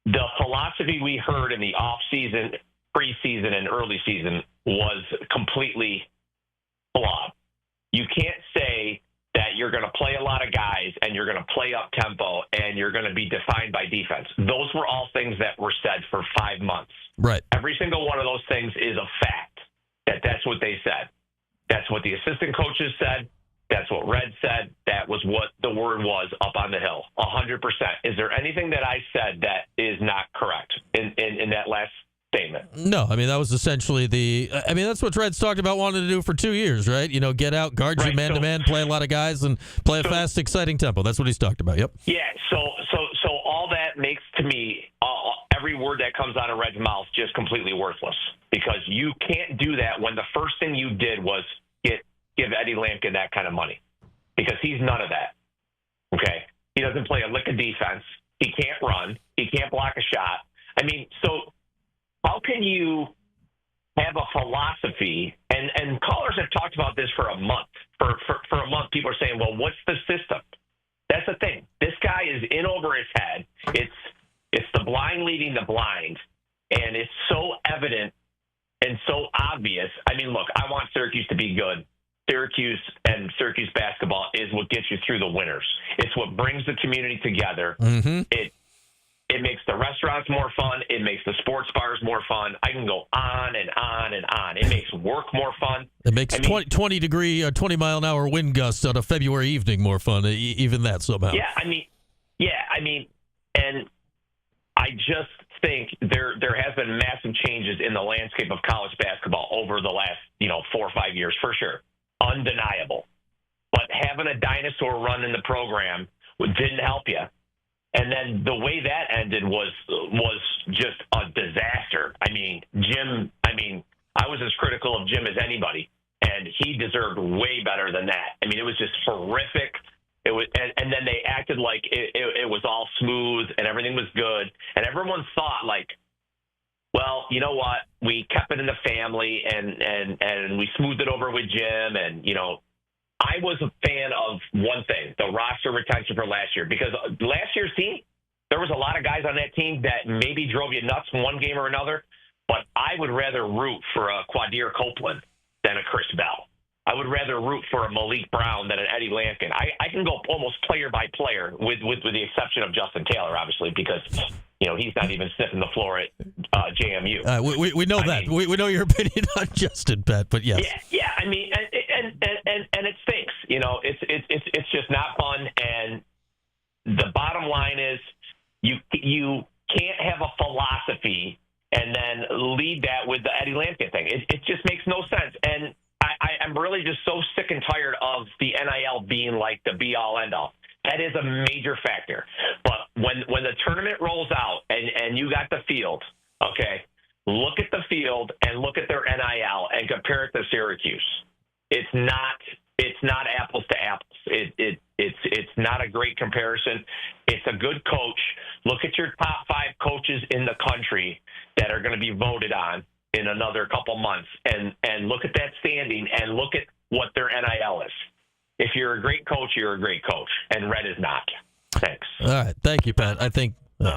The philosophy we heard in the off season, preseason, and early season was completely flawed. You can't say that you're going to play a lot of guys and you're going to play up tempo and you're going to be defined by defense. Those were all things that were said for 5 months. Right. Every single one of those things is a fact. That's what they said. That's what the assistant coaches said. That's what Red said. That was what the word was up on the Hill. 100%. Is there anything that I said that is not correct in that last statement? No, I mean, that was essentially that's what Red's talked about wanting to do for 2 years, right? You know, get out, guard you man-to-man, play a lot of guys, and play a fast, exciting tempo. That's what he's talked about, yep. Yeah, so all that makes, to me, every word that comes out of Red's mouth just completely worthless, because you can't do that when the first thing you did was give Eddie Lampkin that kind of money, because he's none of that, okay? He doesn't play a lick of defense. He can't run. He can't block a shot. I mean, so how can you have a philosophy, and callers have talked about this for a month. For a month, people are saying, well, what's the system? That's the thing. This guy is in over his head. It's the blind leading the blind, and it's so evident and so obvious. I mean, look, I want Syracuse to be good. Syracuse and Syracuse basketball is what gets you through the winters. It's what brings the community together. Mm-hmm. It makes the restaurants more fun. It makes the sports bars more fun. I can go on and on and on. It makes work more fun. It makes 20-mile-an-hour wind gusts on a February evening more fun, even that somehow. And I just think there has been massive changes in the landscape of college basketball over the last 4 or 5 years, for sure. Undeniable. But having a dinosaur run in the program didn't help you. And then the way that ended was just a disaster. I mean, I was as critical of Jim as anybody, and he deserved way better than that. I mean, it was just horrific. It was, and then they acted like it was all smooth and everything was good, and everyone thought like, well, you know what? We kept it in the family, and we smoothed it over with Jim, and I was a fan of one thing, the roster retention for last year, because last year's team, there was a lot of guys on that team that maybe drove you nuts in one game or another, but I would rather root for a Quadir Copeland than a Chris Bell. I would rather root for a Malik Brown than an Eddie Lampkin. I can go almost player by player, with the exception of Justin Taylor, obviously, because he's not even sniffing the floor at JMU. We know that. We know your opinion on Justin, Pat, but yes. Yeah. I mean, and it stinks. It's just not fun. And the bottom line is, you can't have a philosophy and then lead that with the Eddie Lampkin thing. It just makes no sense. And I'm really just so sick and tired of the NIL being like the be-all, end-all. That is a major factor. But when the tournament rolls out and you got the field, okay, look at the field and look at their NIL and compare it to Syracuse. It's not apples to apples. It's not a great comparison. It's a good coach. Look at your top 5 coaches in the country that are going to be voted on in another couple months, and look at that standing and look at what their NIL is. If you're a great coach, you're a great coach, and Red is not. Thanks. All right. Thank you, Pat. I think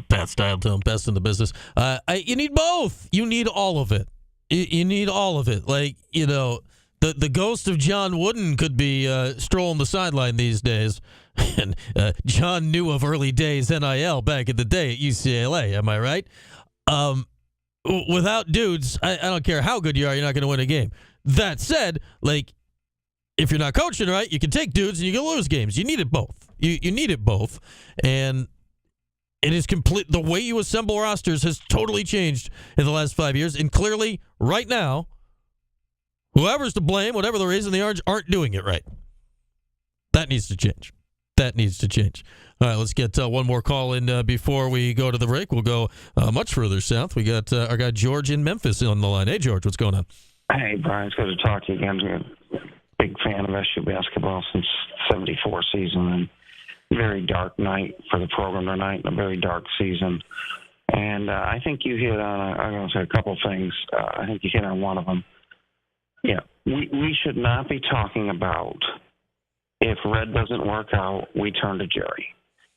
Pat's dialed tone, best in the business. You need both. You need all of it. You need all of it. Like, the ghost of John Wooden could be strolling the sideline these days. And John knew of early days NIL back in the day at UCLA. Am I right? Without dudes, I don't care how good you are, you're not going to win a game. That said, like, if you're not coaching right, you can take dudes and you can lose games. You need it both. You need it both. And it is complete. The way you assemble rosters has totally changed in the last 5 years. And clearly, right now, whoever's to blame, whatever the reason, the Orange aren't doing it right. That needs to change. That needs to change. All right, let's get one more call in before we go to the break. We'll go much further south. We got our guy George in Memphis on the line. Hey, George, what's going on? Hey, Brian, it's good to talk to you again. I'm a big fan of SU basketball since '74 season, and very dark night for the program tonight, and a very dark season. And I think you hit on, I'm going to say a couple things. I think you hit on one of them. Yeah, we should not be talking about if Red doesn't work out, we turn to Jerry.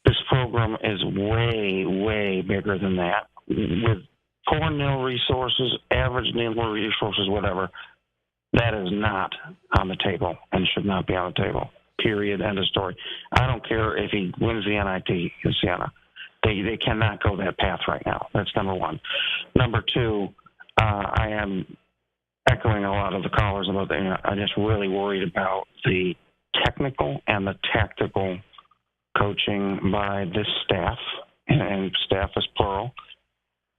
This program is way, way bigger than that. With poor nil resources, average nil resources, whatever, that is not on the table and should not be on the table. Period. End of story. I don't care if he wins the NIT in Siena. They cannot go that path right now. That's number one. Number two, I am echoing a lot of the callers about that. I'm just really worried about the technical and the tactical coaching by this staff, and staff is plural,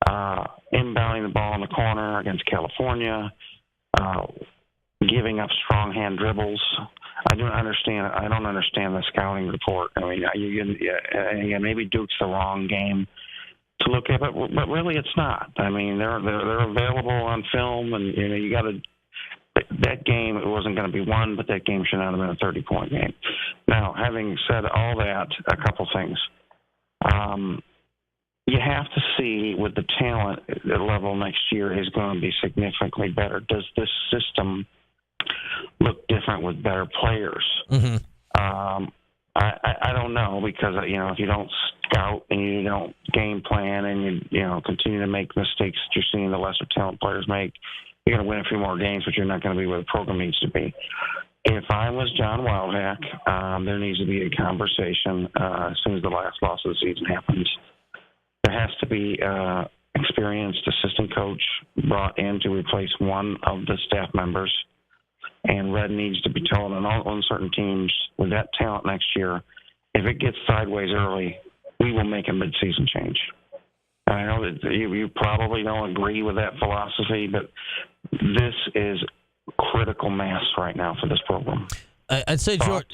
inbounding the ball in the corner against California, giving up strong hand dribbles. I don't understand the scouting report. I mean, again, maybe Duke's the wrong game to look at, but really it's not. I mean, they're available on film, and you got to. That game, it wasn't going to be won, but that game should not have been a 30-point game. Now, having said all that, a couple things. You have to see with the talent level next year is going to be significantly better. Does this system look different with better players? Mm-hmm. I don't know, because if you don't scout and you don't game plan and you continue to make mistakes that you're seeing the lesser talent players make, you're going to win a few more games, but you're not going to be where the program needs to be. If I was John Wildhack, there needs to be a conversation as soon as the last loss of the season happens. There has to be experienced assistant coach brought in to replace one of the staff members, and Red needs to be told on certain teams with that talent next year, if it gets sideways early, we will make a midseason change. I know that you probably don't agree with that philosophy, but this is critical mass right now for this program. I'd say, George.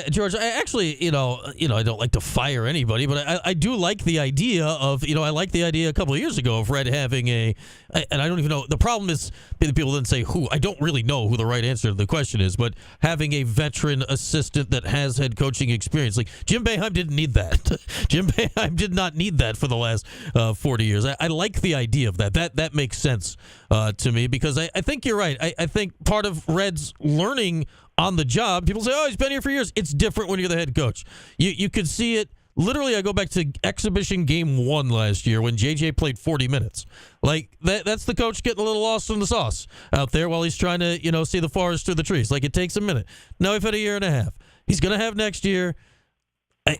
George. I actually, I don't like to fire anybody, but I do like the idea of, I like the idea a couple of years ago of Red having and I don't even know. The problem is people then say who. I don't really know who the right answer to the question is, but having a veteran assistant that has head coaching experience, like Jim Boeheim didn't need that. Jim Boeheim did not need that for the last 40 years. I like the idea of that. That makes sense to me, because I think you're right. I think part of Red's learning on the job, people say, he's been here for years. It's different when you're the head coach. You could see it. Literally, I go back to exhibition game 1 last year when JJ played 40 minutes. Like, that's the coach getting a little lost in the sauce out there while he's trying to, see the forest through the trees. Like, it takes a minute. Now we've had a year and a half. He's going to have next year.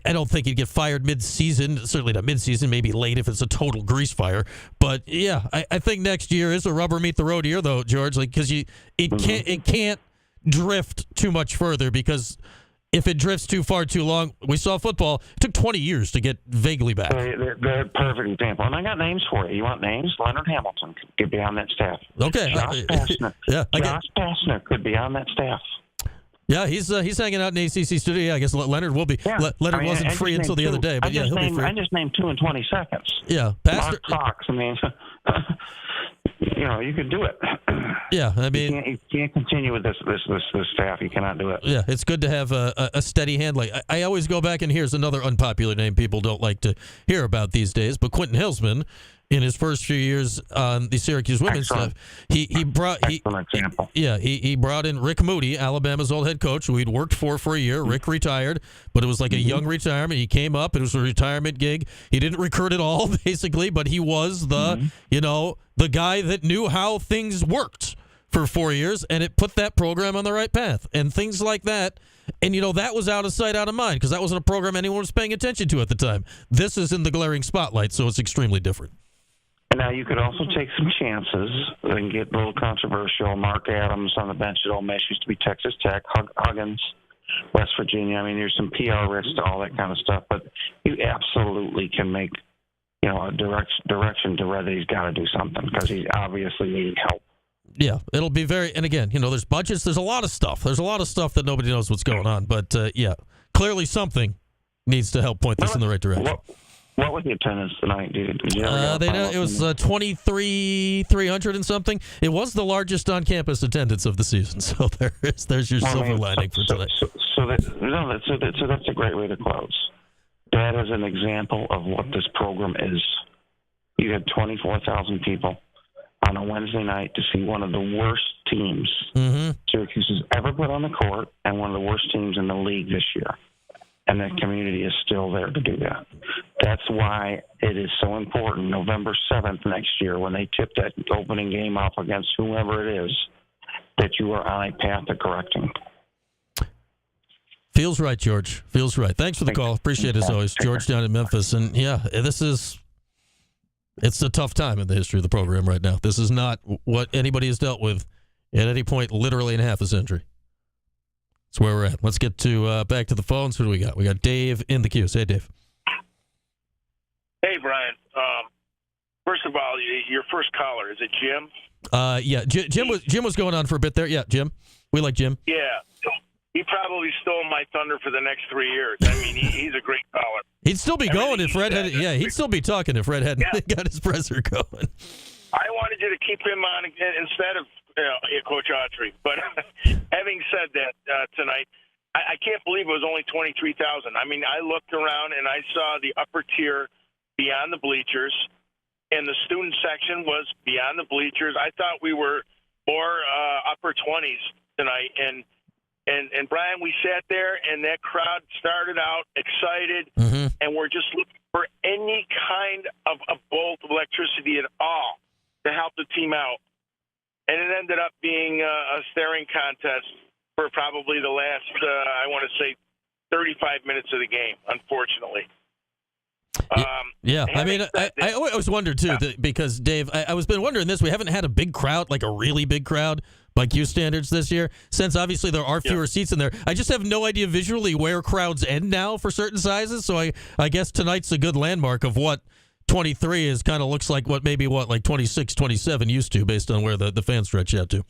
I don't think he'd get fired mid-season. Certainly not mid-season. Maybe late if it's a total grease fire. But, yeah, I think next year is a rubber meet the road year, though, George. Like, because it can't drift too much further, because if it drifts too far too long, we saw football, it took 20 years to get vaguely back. They're a perfect example. And I got names for you. You want names? Leonard Hamilton could be on that staff. Okay. Josh Pastner. Josh Pastner could be on that staff. Yeah, he's hanging out in the ACC studio. Yeah, I guess Leonard will be. Yeah. Leonard wasn't free until the other day, but he'll be free. I just named 2 in 20 seconds. Yeah. Mark Cox, you could do it. Yeah, I mean, you can't continue with this staff. You cannot do it. Yeah, it's good to have a steady hand. Like I always go back, and here's another unpopular name people don't like to hear about these days, but Quentin Hillsman, in his first few years on the Syracuse women's staff, he brought in Rick Moody, Alabama's old head coach, who he'd worked for a year. Rick retired, but it was like a young retirement. He came up. It was a retirement gig. He didn't recruit at all, basically, but he was the the guy that knew how things worked for 4 years, and it put that program on the right path and things like that. And, that was out of sight, out of mind, because that wasn't a program anyone was paying attention to at the time. This is in the glaring spotlight, so it's extremely different. And now you could also take some chances and get a little controversial. Mark Adams on the bench at Ole Miss, used to be Texas Tech. Huggins, West Virginia. I mean, there's some PR risk to all that kind of stuff, but you absolutely can make, a direction to whether he's got to do something, because he's obviously needing help. Yeah, it'll be very, and again, there's budgets, there's a lot of stuff. There's a lot of stuff that nobody knows what's going on, but clearly something needs to help point this in the right direction. What was the attendance tonight, dude? It was 23,300 and something. It was the largest on-campus attendance of the season, so there's your silver lining for tonight. So that's a great way to close. That is an example of what this program is. You had 24,000 people on a Wednesday night to see one of the worst teams Syracuse has ever put on the court and one of the worst teams in the league this year. And that community is still there to do that. That's why it is so important November 7th next year when they tip that opening game off against whoever it is that you are on a path to correcting. Feels right, George. Feels right. Thanks for the call. Appreciate it as always. George down in Memphis. And yeah, it's a tough time in the history of the program right now. This is not what anybody has dealt with at any point literally in half a century. That's where we're at. Let's get to back to the phones. Who do we got? We got Dave in the Cuse. Hey, Dave. Hey, Brian. First of all, your first caller, is it Jim? Yeah, Jim was going on for a bit there. Yeah, Jim. We like Jim. Yeah. He probably stole my thunder for the next 3 years. I mean, he's a great caller. He'd still be going if Fred had. Yeah, he'd still be talking if Fred hadn't got his presser going. I wanted you to keep him on instead of Coach Autry. But having said that, tonight, I can't believe it was only 23,000. I mean, I looked around and I saw the upper tier beyond the bleachers, and the student section was beyond the bleachers. I thought we were more upper 20s tonight, and Brian, we sat there, and that crowd started out excited, and we're just looking for any kind of a bolt of electricity at all to help the team out. And it ended up being a staring contest for probably the last, I want to say, 35 minutes of the game, unfortunately. Yeah, I mean, I always wondered, too, because, Dave, I was been wondering this. We haven't had a big crowd, like a really big crowd, by Cuse standards this year, since obviously there are fewer seats in there. I just have no idea visually where crowds end now for certain sizes, so I guess tonight's a good landmark of what 23 is, kind of looks like like 26, 27 used to, based on where the fans stretch out to.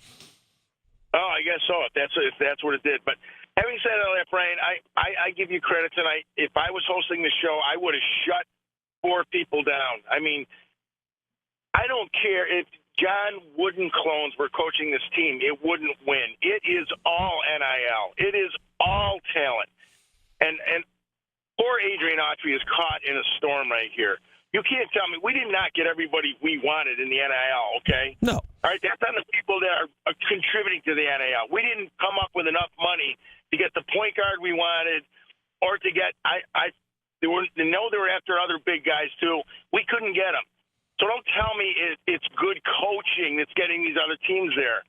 Oh, I guess so, if that's what it did. But having said all that, Brian, I give you credit tonight. If I was hosting the show, I would have shut 4 people down. I mean, I don't care if John Wooden clones were coaching this team, it wouldn't win. It is all NIL. It is all talent. And poor Adrian Autry is caught in a storm right here. You can't tell me we did not get everybody we wanted in the NIL, okay? No. All right, that's on the people that are contributing to the NIL. We didn't come up with enough money to get the point guard we wanted, or to get they were after other big guys too. We couldn't get them. So don't tell me it's good coaching that's getting these other teams there.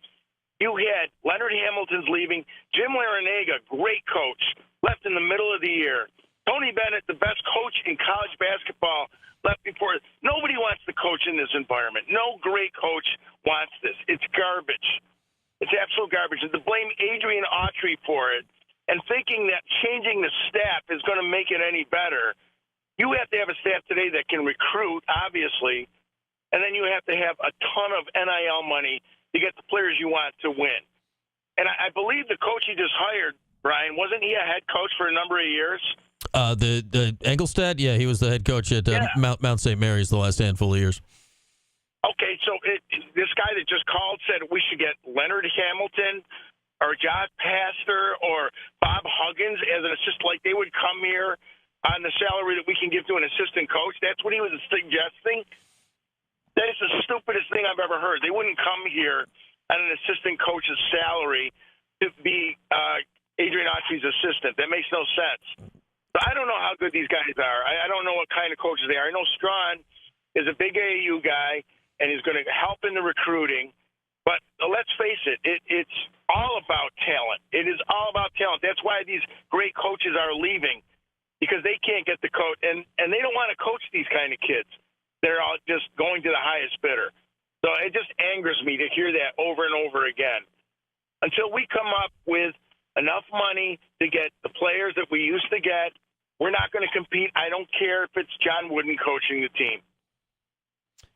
You had Leonard Hamilton's leaving, Jim Larinaga, great coach, left in the middle of the year. Tony Bennett, the best coach in college basketball, left before. Nobody wants to coach in this environment. No great coach wants this. It's garbage. It's absolute garbage. And to blame Adrian Autry for it and thinking that changing the staff is going to make it any better, you have to have a staff today that can recruit, obviously, and then you have to have a ton of NIL money to get the players you want to win. And I believe the coach he just hired, Brian, wasn't he a head coach for a number of years? The Engelstad, yeah, he was the head coach at Mount St. Mary's the last handful of years. Okay, so this guy that just called said we should get Leonard Hamilton or Josh Pastor or Bob Huggins as an assistant, like they would come here on the salary that we can give to an assistant coach. That's what he was suggesting. That is the stupidest thing I've ever heard. They wouldn't come here on an assistant coach's salary to be Adrian Autry's assistant. That makes no sense. But I don't know how good these guys are. I don't know what kind of coaches they are. I know Strawn is a big AAU guy, and he's going to help in the recruiting. But let's face it, it's all about talent. It is all about talent. That's why these great coaches are leaving, because they can't get the coach, and they don't want to coach these kind of kids. They're all just going to the highest bidder. So it just angers me to hear that over and over again. Until we come up with enough money to get the players that we used to get, we're not going to compete. I don't care if it's John Wooden coaching the team.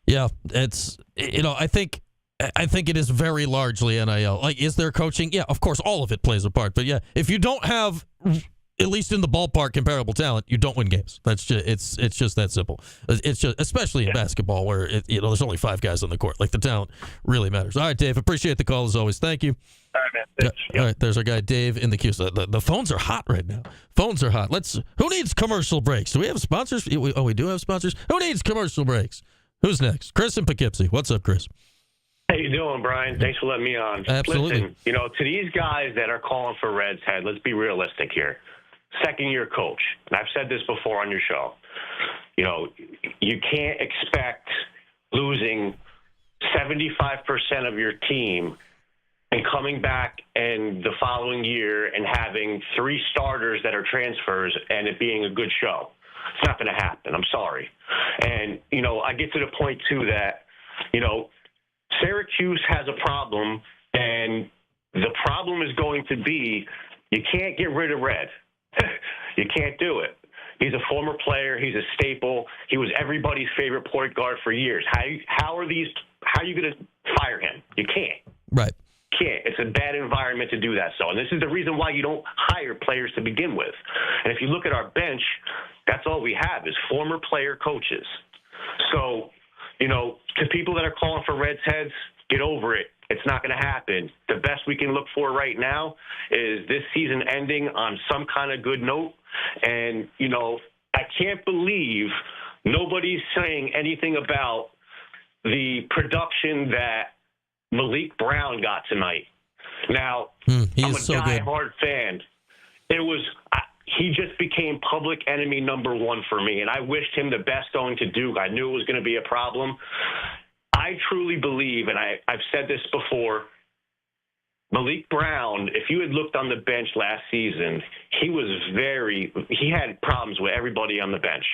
Yeah, it's, I think it is very largely NIL. Like, is there coaching? Yeah, of course, all of it plays a part. But yeah, if you don't have, at least in the ballpark, comparable talent, you don't win games. That's just it's just that simple. It's just, especially in basketball, where there's only 5 guys on the court. Like, the talent really matters. All right, Dave, appreciate the call as always. Thank you. All right, man. All right, there's our guy Dave in the Cuse. The phones are hot right now. Phones are hot. Who needs commercial breaks? Do we have sponsors? We do have sponsors. Who needs commercial breaks? Who's next? Chris in Poughkeepsie. What's up, Chris? How you doing, Brian? Thanks for letting me on. Absolutely. Listen, to these guys that are calling for Red's head, let's be realistic here. Second-year coach, and I've said this before on your show. You can't expect losing 75% of your team and coming back in the following year and having 3 starters that are transfers and it being a good show. It's not going to happen. I'm sorry. And, I get to the point, too, that, Syracuse has a problem, and the problem is going to be you can't get rid of Red. You can't do it. He's a former player. He's a staple. He was everybody's favorite point guard for years. How are you going to fire him? You can't. Right. Can't. It's a bad environment to do that. And this is the reason why you don't hire players to begin with. And if you look at our bench, that's all we have is former player coaches. So, to people that are calling for Reds heads, get over it. It's not going to happen. The best we can look for right now is this season ending on some kind of good note. And, I can't believe nobody's saying anything about the production that Malik Brown got tonight. Now, I'm a so diehard fan. He just became public enemy number 1 for me, and I wished him the best going to Duke. I knew it was going to be a problem. I truly believe, and I've said this before, Malik Brown, if you had looked on the bench last season, he had problems with everybody on the bench.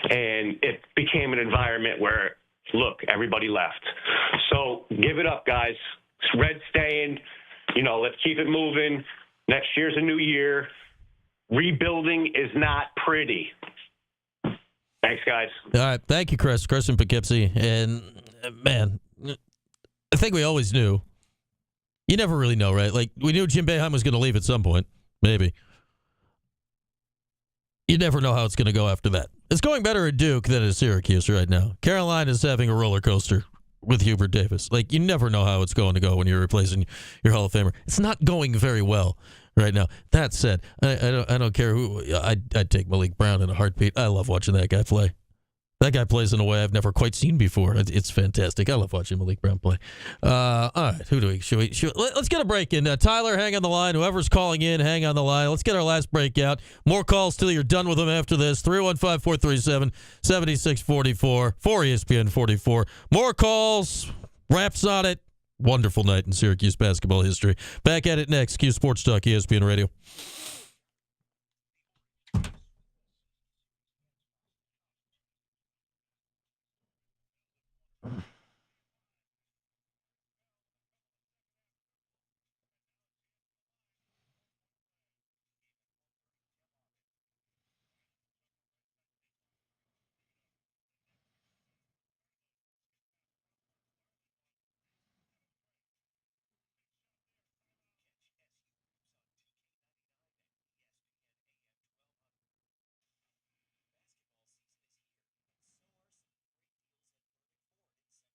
And it became an environment where, look, everybody left. So give it up, guys. Red staying. Let's keep it moving. Next year's a new year. Rebuilding is not pretty. Thanks, guys. All right. Thank you, Chris. Chris in Poughkeepsie. And, man, I think we always knew. You never really know, right? Like, we knew Jim Boeheim was going to leave at some point. Maybe. You never know how it's going to go after that. It's going better at Duke than at Syracuse right now. Carolina is having a roller coaster with Hubert Davis. Like, you never know how it's going to go when you're replacing your Hall of Famer. It's not going very well right now. That said, I don't care who. I'd take Malik Brown in a heartbeat. I love watching that guy play. That guy plays in a way I've never quite seen before. It's fantastic. I love watching Malik Brown play. All right, who do we? Let's get a break in. Tyler, hang on the line. Whoever's calling in, hang on the line. Let's get our last breakout. More calls till you're done with them after this. 315-437-7644 for ESPN 44. More calls. Wraps on it. Wonderful night in Syracuse basketball history. Back at it next. Cuse Sports Talk, ESPN Radio.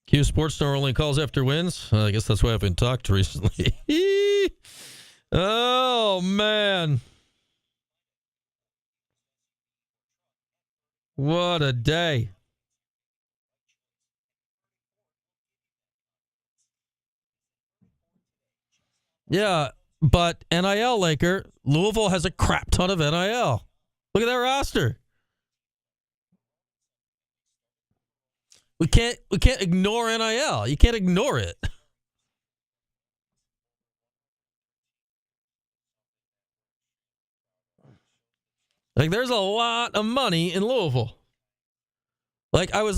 Cuse Sports Star only calls after wins. I guess that's why I haven't talked recently. Oh, man. What a day. Yeah, but NIL, Laker, Louisville has a crap ton of NIL. Look at that roster. We can't ignore NIL. You can't ignore it. Like, there's a lot of money in Louisville. Like, I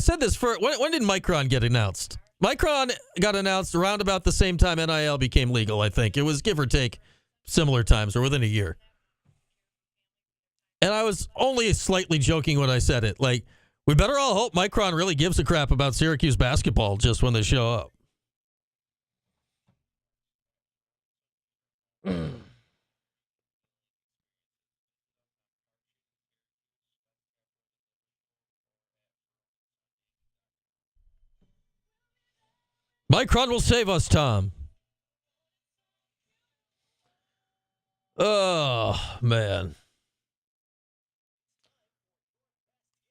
said this when did Micron get announced? Micron got announced around about the same time NIL became legal, I think. It was give or take similar times or within a year. And I was only slightly joking when I said it. Like, we better all hope Micron really gives a crap about Syracuse basketball just when they show up. Micron will save us, Tom. Oh, man.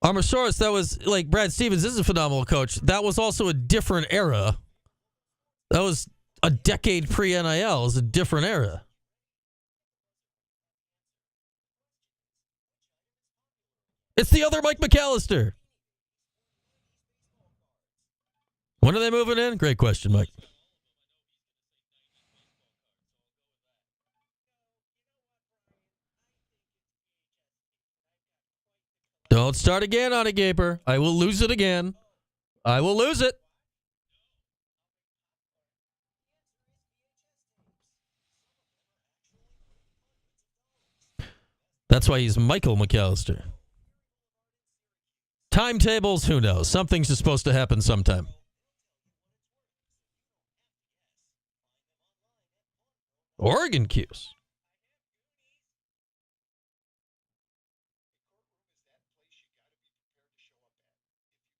Armosaurus, that was like Brad Stevens is a phenomenal coach. That was also a different era. That was a decade pre-NIL. It was a different era. It's the other Mike McAllister. When are they moving in? Great question, Mike. Don't start again on it, Gaper. I will lose it again. I will lose it. That's why he's Michael McAllister. Timetables, who knows? Something's supposed to happen sometime. Oregon Cuse.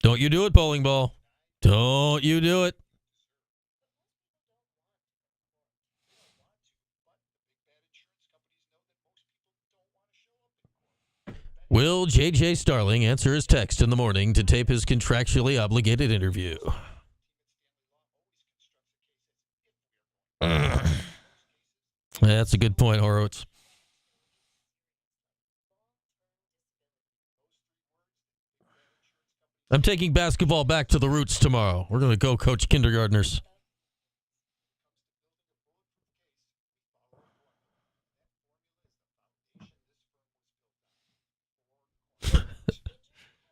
Don't you do it, bowling ball. Don't you do it. Will J.J. Starling answer his text in the morning to tape his contractually obligated interview? That's a good point, Horowitz. I'm taking basketball back to the roots tomorrow. We're going to go coach kindergartners.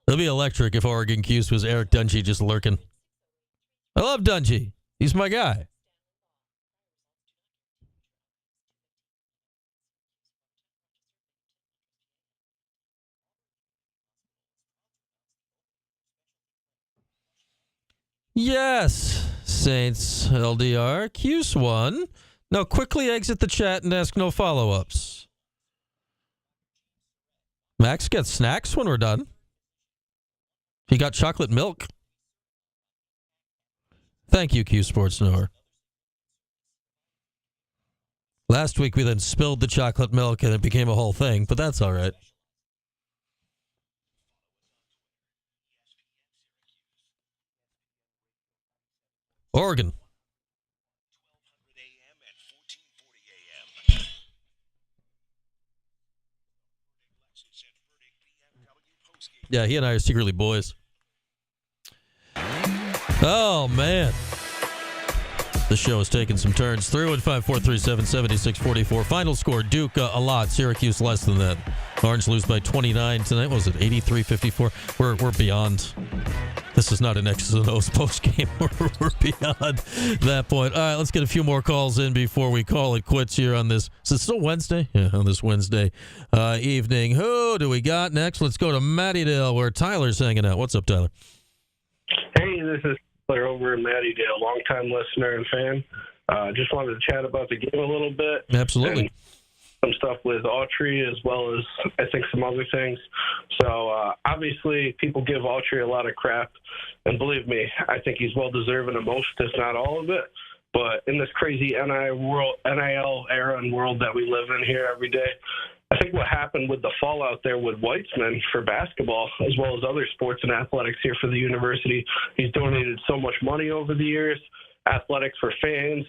It'll be electric if Oregon Cuse was Eric Dungy just lurking. I love Dungy. He's my guy. Yes, Saints LDR. Cuse won. Now quickly exit the chat and ask no follow-ups. Max gets snacks when we're done. He got chocolate milk. Thank you, Q Sports Knower. Last week we then spilled the chocolate milk and it became a whole thing, but that's all right. Oregon. Yeah, he and I are secretly boys. Oh, man. The show is taking some turns. 315-437-7644. Final score, Duke a lot. Syracuse less than that. Orange lose by 29 tonight. What was it, 83-54? We're beyond. This is not an X's and O's post game. We're beyond that point. All right, let's get a few more calls in before we call it quits here on this. Is it still Wednesday? Yeah, on this Wednesday evening. Who do we got next? Let's go to Mattydale where Tyler's hanging out. What's up, Tyler? Hey, this is Tyler over in Mattydale, longtime listener and fan. Just wanted to chat about the game a little bit. Absolutely. Some stuff with Autry as well as I think some other things. So obviously people give Autry a lot of crap, and believe me, I think he's well deserving of most, if not all of it. But in this crazy NIL era and world that we live in here every day, I think what happened with the fallout there with Weitzman for basketball, as well as other sports and athletics here for the university, he's donated so much money over the years. Athletics for fans,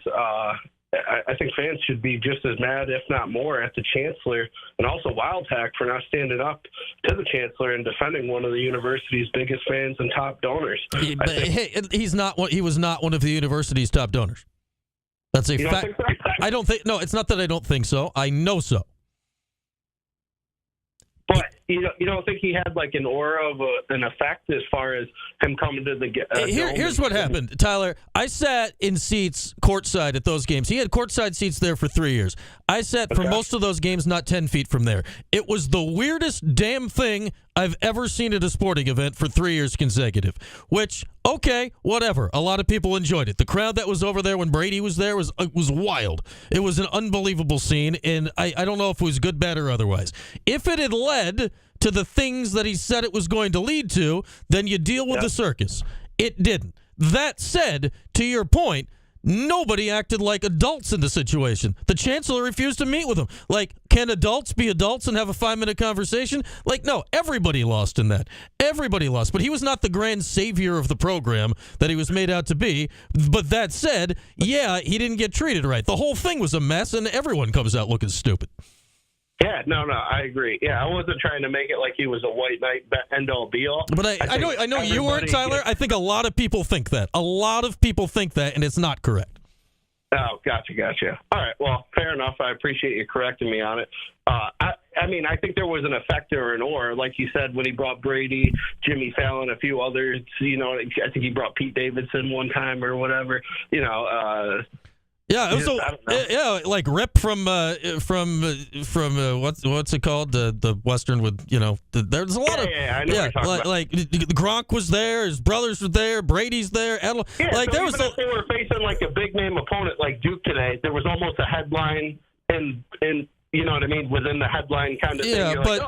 I think fans should be just as mad, if not more, at the chancellor and also Wildhack for not standing up to the chancellor and defending one of the university's biggest fans and top donors. He was not one of the university's top donors. That's a fact. I don't think. No, it's not that I don't think so. I know so. But you don't think he had like an aura of an effect as far as him coming to the Here's what happened, Tyler. I sat in seats courtside at those games. He had courtside seats there for 3 years. I sat for most of those games not 10 feet from there. It was the weirdest damn thing I've ever seen at a sporting event for 3 years consecutive, which, okay, whatever. A lot of people enjoyed it. The crowd that was over there when Brady was there was wild. It was an unbelievable scene, and I don't know if it was good, bad, or otherwise. If it had led to the things that he said it was going to lead to, then you deal with the circus. It didn't. That said, to your point, Nobody acted like adults in the situation. The chancellor refused to meet with them. Like, can adults be adults and have a 5-minute conversation? Like, no, everybody lost in that. Everybody lost. But he was not the grand savior of the program that he was made out to be. But that said, yeah, he didn't get treated right. The whole thing was a mess, and everyone comes out looking stupid. Yeah, no, I agree. Yeah, I wasn't trying to make it like he was a white knight end-all, be-all. But I know you weren't, Tyler. I think a lot of people think that. A lot of people think that, and it's not correct. Oh, gotcha. All right, well, fair enough. I appreciate you correcting me on it. I mean, I think there was an effect or an or. Like you said, when he brought Brady, Jimmy Fallon, a few others, you know, I think he brought Pete Davidson one time or whatever, you know, yeah, it was like Rip from what's it called, the Western with, you know, there's a lot of I know what you're talking about. Like Gronk was there, his brothers were there, Brady's there, like so there was if they were facing like a big name opponent like Duke today, there was almost a headline in you know what I mean, within the headline kind of thing. Yeah, You're but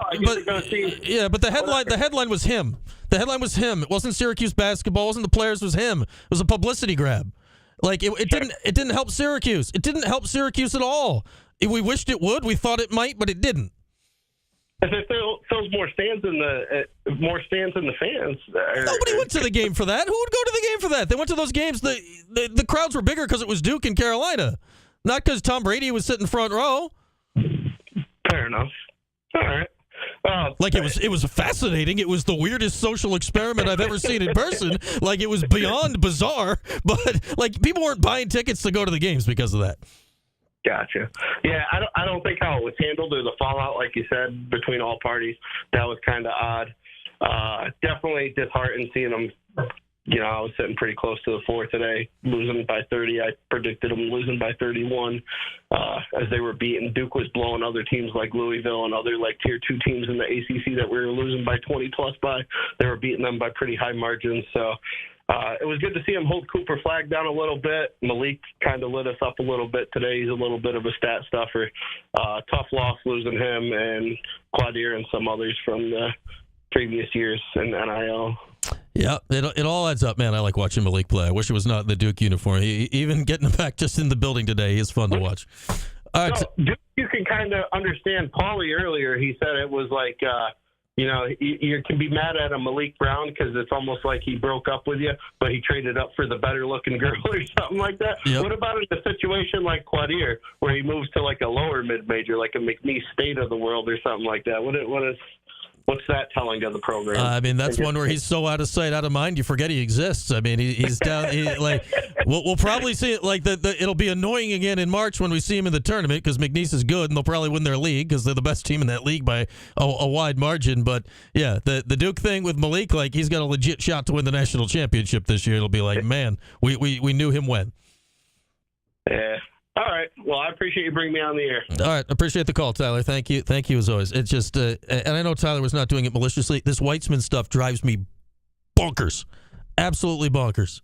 like, the headline was him. The headline was him. It wasn't Syracuse basketball. It wasn't the players. It was him. It was a publicity grab. Like it didn't help Syracuse. It didn't help Syracuse at all. We wished it would. We thought it might, but it didn't. If it fills more stands in the fans. Nobody went to the game for that. Who would go to the game for that? They went to those games. The crowds were bigger because it was Duke and Carolina, not because Tom Brady was sitting front row. Fair enough. All right. Like it was fascinating. It was the weirdest social experiment I've ever seen in person. Like it was beyond bizarre, but like people weren't buying tickets to go to the games because of that. Gotcha. Yeah, I don't think how it was handled or the fallout, like you said, between all parties, that was kind of odd. Definitely disheartened seeing them. You know, I was sitting pretty close to the floor today, losing by 30. I predicted them losing by 31 as they were beaten. Duke was blowing other teams like Louisville and other like tier 2 teams in the ACC that we were losing by 20 plus by. They were beating them by pretty high margins. So it was good to see him hold Cooper Flag down a little bit. Malik kind of lit us up a little bit today. He's a little bit of a stat stuffer. Tough loss losing him and Quadir and some others from the previous years in NIL. Yeah, it all adds up, man. I like watching Malik play. I wish it was not in the Duke uniform. Even getting him back just in the building today is fun to watch. All right, Duke, you can kind of understand Paulie earlier. He said it was like, you know, you can be mad at a Malik Brown because it's almost like he broke up with you, but he traded up for the better-looking girl or something like that. Yep. What about in a situation like Quadir where he moves to like a lower mid-major, like a McNeese State of the world or something like that? What's that telling to the program? I mean, that's one where he's so out of sight, out of mind, you forget he exists. I mean, he's down. We'll probably see it like it'll be annoying again in March when we see him in the tournament because McNeese is good and they'll probably win their league because they're the best team in that league by a wide margin. But yeah, the Duke thing with Malik, like he's got a legit shot to win the national championship this year. It'll be like, man, we knew him when. Yeah. All right. Well, I appreciate you bringing me on the air. All right. Appreciate the call, Tyler. Thank you as always. It's just, and I know Tyler was not doing it maliciously. This Weitzman stuff drives me bonkers. Absolutely bonkers.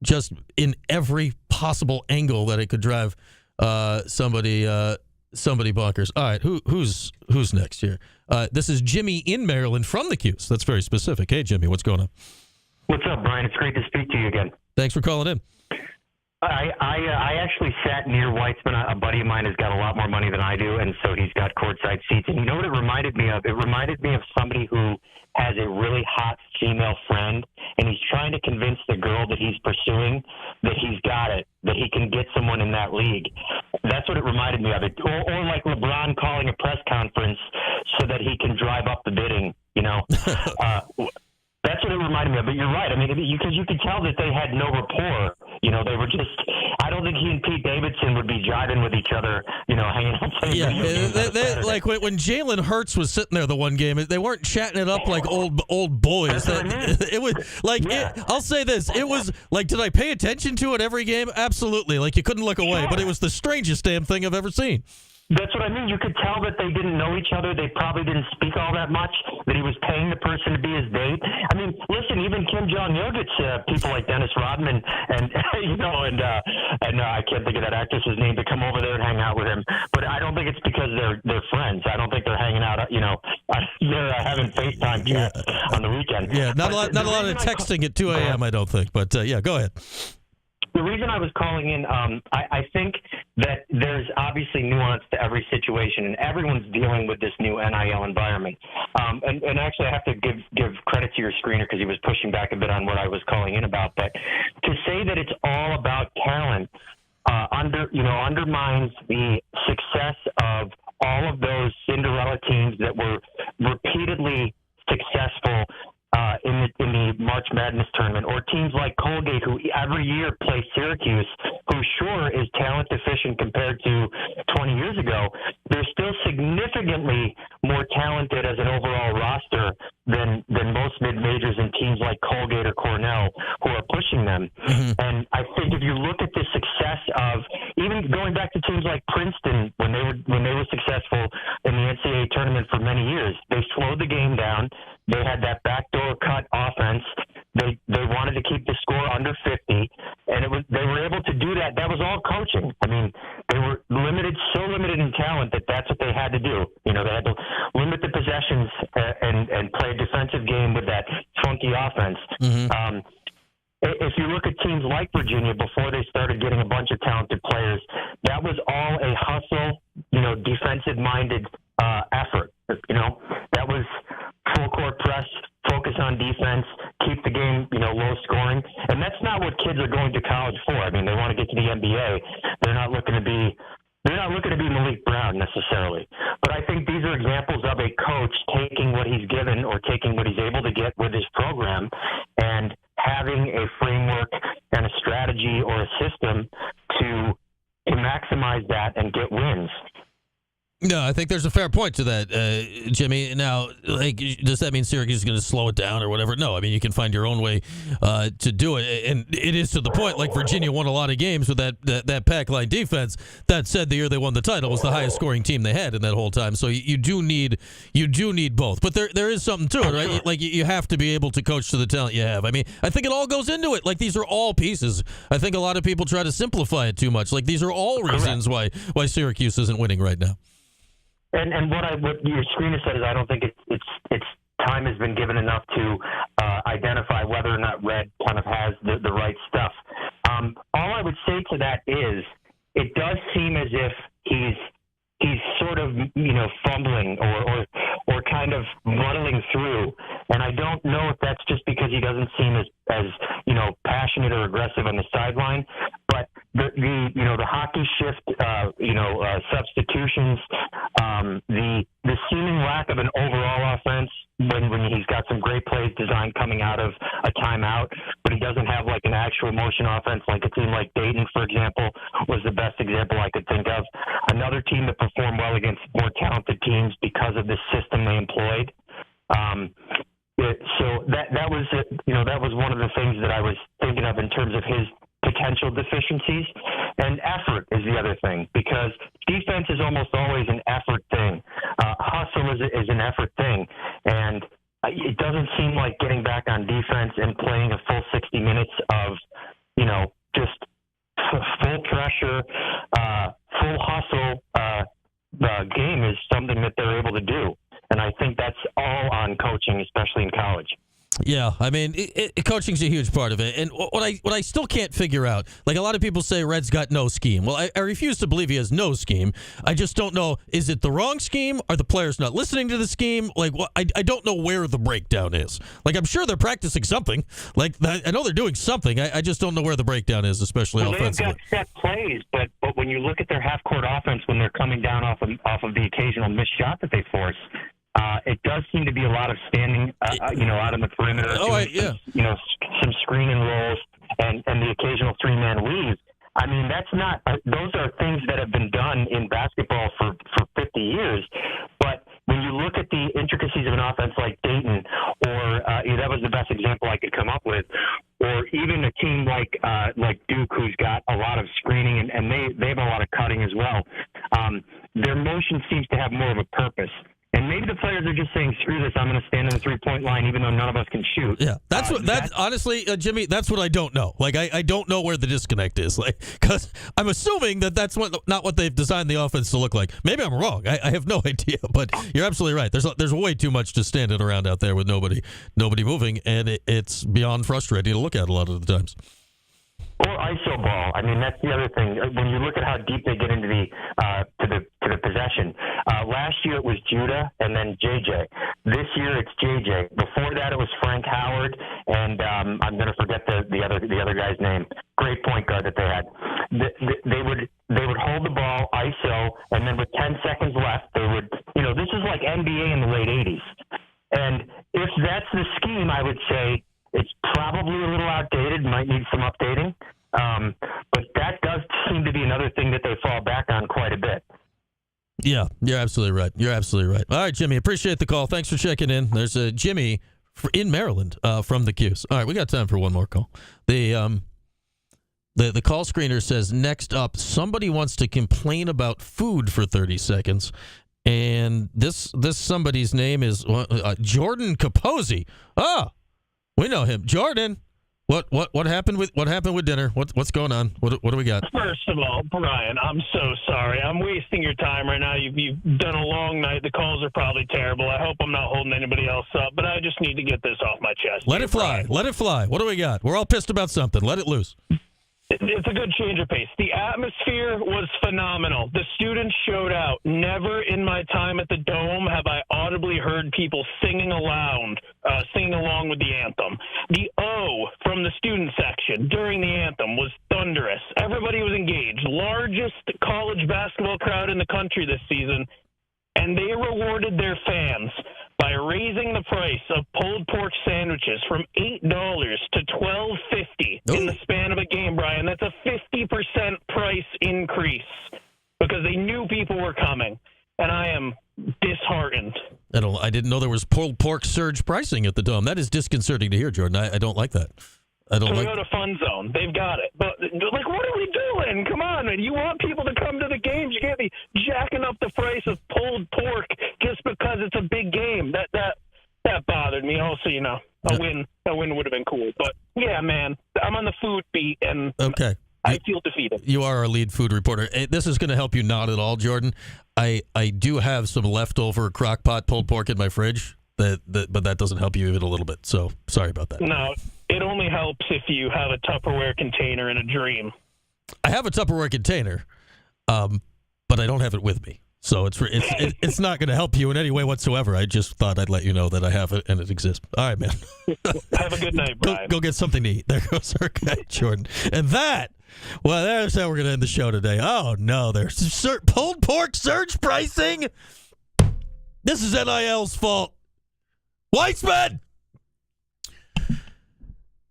Just in every possible angle that it could drive somebody bonkers. All right. Who's next here? This is Jimmy in Maryland from the Cuse. That's very specific. Hey, Jimmy, what's going on? What's up, Brian? It's great to speak to you again. Thanks for calling in. I actually sat near Weitzman. A buddy of mine has got a lot more money than I do, and so he's got courtside seats. And you know what it reminded me of? It reminded me of somebody who has a really hot female friend, and he's trying to convince the girl that he's pursuing that he's got it, that he can get someone in that league. That's what it reminded me of. Or like LeBron calling a press conference so that he can drive up the bidding, you know. That's what it reminded me of. But you're right. I mean, because you could tell that they had no rapport. You know, they were just. I don't think he and Pete Davidson would be jiving with each other. You know, hanging out playing. Yeah, they, like when Jalen Hurts was sitting there the one game, they weren't chatting it up like old boys. It was like I'll say this. It was like, did I pay attention to it every game? Absolutely. Like you couldn't look away. But it was the strangest damn thing I've ever seen. That's what I mean. You could tell that they didn't know each other. They probably didn't speak all that much, that he was paying the person to be his date. I mean, listen, even Kim Jong-il gets people like Dennis Rodman and, you know, and I can't think of that actress's name to come over there and hang out with him. But I don't think it's because they're friends. I don't think they're hanging out, you know, they're having FaceTime chats on the weekend. Yeah, not a lot of texting at 2 a.m., I don't think. But, yeah, go ahead. the reason I was calling in, I think that there's obviously nuance to every situation, and everyone's dealing with this new NIL environment. And actually, I have to give credit to your screener because he was pushing back a bit on what I was calling in about. But to say that it's all about talent undermines the success of all of those Cinderella teams that were repeatedly successful in the March Madness tournament, or teams like Colgate, who every year play Syracuse, who sure is talent deficient compared to 20 years ago. They're still significantly more talented as an overall roster than most mid-majors and teams like Colgate or Cornell who are pushing them. Mm-hmm. And I think if you look at the success of even going back to teams like Princeton when they were successful in the NCAA tournament for many years, they slowed the game down. They had that backdoor cut offense. They wanted to keep the score under 50, and they were able to do that. That was all coaching. I mean, they were so limited in talent that that's what they had to do. They had to limit the possessions and play a defensive game with that funky offense. Mm-hmm. If you look at teams like Virginia before they started getting a bunch of talented players, that was all a hustle, defensive-minded effort. That was full court press, focus on defense, keep the game, low scoring. And that's not what kids are going to college for. I mean, they want to get to the NBA. They're not looking to be Malik Brown necessarily. But I think these are examples of a coach taking what he's given or taking what he's able to get with his program and having a framework and a strategy or a system to maximize that and get wins. No, I think there's a fair point to that, Jimmy. Now, does that mean Syracuse is going to slow it down or whatever? No, I mean, you can find your own way to do it. And it is to the point, like Virginia won a lot of games with that pack line defense. That said, the year they won the title was the highest scoring team they had in that whole time. So you do need both. But there is something to it, right? Like you have to be able to coach to the talent you have. I mean, I think it all goes into it. Like these are all pieces. I think a lot of people try to simplify it too much. Like these are all reasons why Syracuse isn't winning right now. And what your screener said is I don't think it's time has been given enough to identify whether or not Red kind of has the right stuff. All I would say to that is it does seem as if he's sort of fumbling or kind of muddling through, and I don't know if that's just because he doesn't seem as passionate or aggressive on the sideline, but the hockey shift substitutions, the seeming lack of an overall offense when he's got some great plays designed coming out of a timeout, but he doesn't have like an actual motion offense like a team like Dayton, for example, was the best example I could think of. Another team that performed well against more talented teams because of the system they employed. So that was one of the things that I was thinking of in terms of his potential deficiencies. And effort is the other thing, because defense is almost always an effort thing. Hustle is an effort thing. And it doesn't seem like getting back on defense and playing a full 60 minutes of, just full pressure, full hustle game is something that they're able to do. And I think that's all on coaching, especially in college. Yeah, I mean, coaching's a huge part of it. And what I still can't figure out, like a lot of people say Red's got no scheme. Well, I refuse to believe he has no scheme. I just don't know, is it the wrong scheme? Are the players not listening to the scheme? Like, I don't know where the breakdown is. Like, I'm sure they're practicing something. Like, I know they're doing something. I just don't know where the breakdown is, especially offensively. They've got set plays, but when you look at their half-court offense when they're coming down off of the occasional missed shot that they force, it does seem to be a lot of standing, out on the perimeter, some screening rolls, and the occasional three-man weave. I mean, that's not; those are things that have been done in basketball for 50 years. But when you look at the intricacies of an offense like Dayton, or that was the best example I could come up with, or even a team like Duke, who's got a lot of screening and they have a lot of cutting as well. Their motion seems to have more of a purpose. And maybe the players are just saying, "Screw this! I'm going to stand on the 3-point line, even though none of us can shoot." Yeah, honestly, Jimmy, that's what I don't know. Like, I don't know where the disconnect is. Like, because I'm assuming that's not what they've designed the offense to look like. Maybe I'm wrong. I have no idea. But you're absolutely right. There's way too much just standing around out there with nobody moving, and it's beyond frustrating to look at a lot of the times. Or iso ball. I mean, that's the other thing. When you look at how deep they get into the to the possession, last year it was Judah and then JJ. This year it's JJ. Before that it was Frank Howard, and I'm going to forget the other guy's name. Great point guard that they had. They would hold the ball iso, and then with 10 seconds left, they would. This is like NBA in the late '80s. And if that's the scheme, I would say it's probably a little outdated, might need some updating. But that does seem to be another thing that they fall back on quite a bit. Yeah, you're absolutely right. All right, Jimmy, appreciate the call. Thanks for checking in. There's a Jimmy in Maryland from the Cuse. All right, we got time for one more call. The call screener says, next up, somebody wants to complain about food for 30 seconds. And this somebody's name is Jordan Capozzi. Ah, we know him. Jordan, what happened with dinner? What's going on? What do we got? First of all, Brian, I'm so sorry. I'm wasting your time right now. You've done a long night. The calls are probably terrible. I hope I'm not holding anybody else up, but I just need to get this off my chest. Let it fly. Brian. Let it fly. What do we got? We're all pissed about something. Let it loose. It's a good change of pace. The atmosphere was phenomenal. The students showed out. Never in my time at the Dome have I audibly heard people singing along with the anthem. The O from the student section during the anthem was thunderous. Everybody was engaged. Largest college basketball crowd in the country this season, and they rewarded their fans by raising the price of pulled pork sandwiches from $8 to $12.50 in the span of a game, Brian. That's a 50% price increase because they knew people were coming, and I am disheartened. I didn't know there was pulled pork surge pricing at the Dome. That is disconcerting to hear, Jordan. I don't like that. Toyota Fun Zone. They've got it. But, what are we doing? Come on, man. You want people to come to the games. You can't be jacking up the price of pulled pork just because it's a big game. That bothered me. Also, a win would have been cool. But, yeah, man, I'm on the food beat, and I feel defeated. You are our lead food reporter. This is going to help you not at all, Jordan. I do have some leftover crock pot pulled pork in my fridge, but that doesn't help you even a little bit. So, sorry about that. No. It only helps if you have a Tupperware container in a dream. I have a Tupperware container, but I don't have it with me. So it's not going to help you in any way whatsoever. I just thought I'd let you know that I have it and it exists. All right, man. Have a good night, Brian. Go get something to eat. There goes our guy, Jordan. And there's how we're going to end the show today. Oh, no, there's pulled pork surge pricing. This is NIL's fault. Weissman!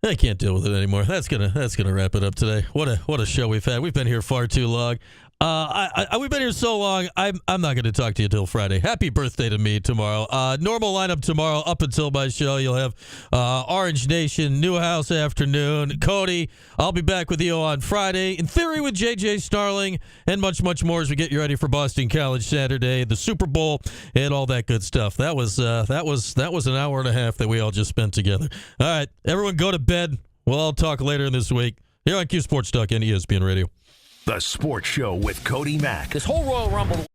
I can't deal with it anymore. That's gonna wrap it up today. What a show we've had. We've been here far too long. We've been here so long. I'm not going to talk to you till Friday. Happy birthday to me tomorrow. Normal lineup tomorrow up until my show. You'll have Orange Nation, Newhouse afternoon. Cody, I'll be back with you on Friday. In theory with JJ Starling and much more as we get you ready for Boston College Saturday, the Super Bowl, and all that good stuff. That was an hour and a half that we all just spent together. All right, everyone, go to bed. We'll all talk later in this week here on Q Sports Talk and ESPN Radio. The Sports Show with Cody Mack. This whole Royal Rumble.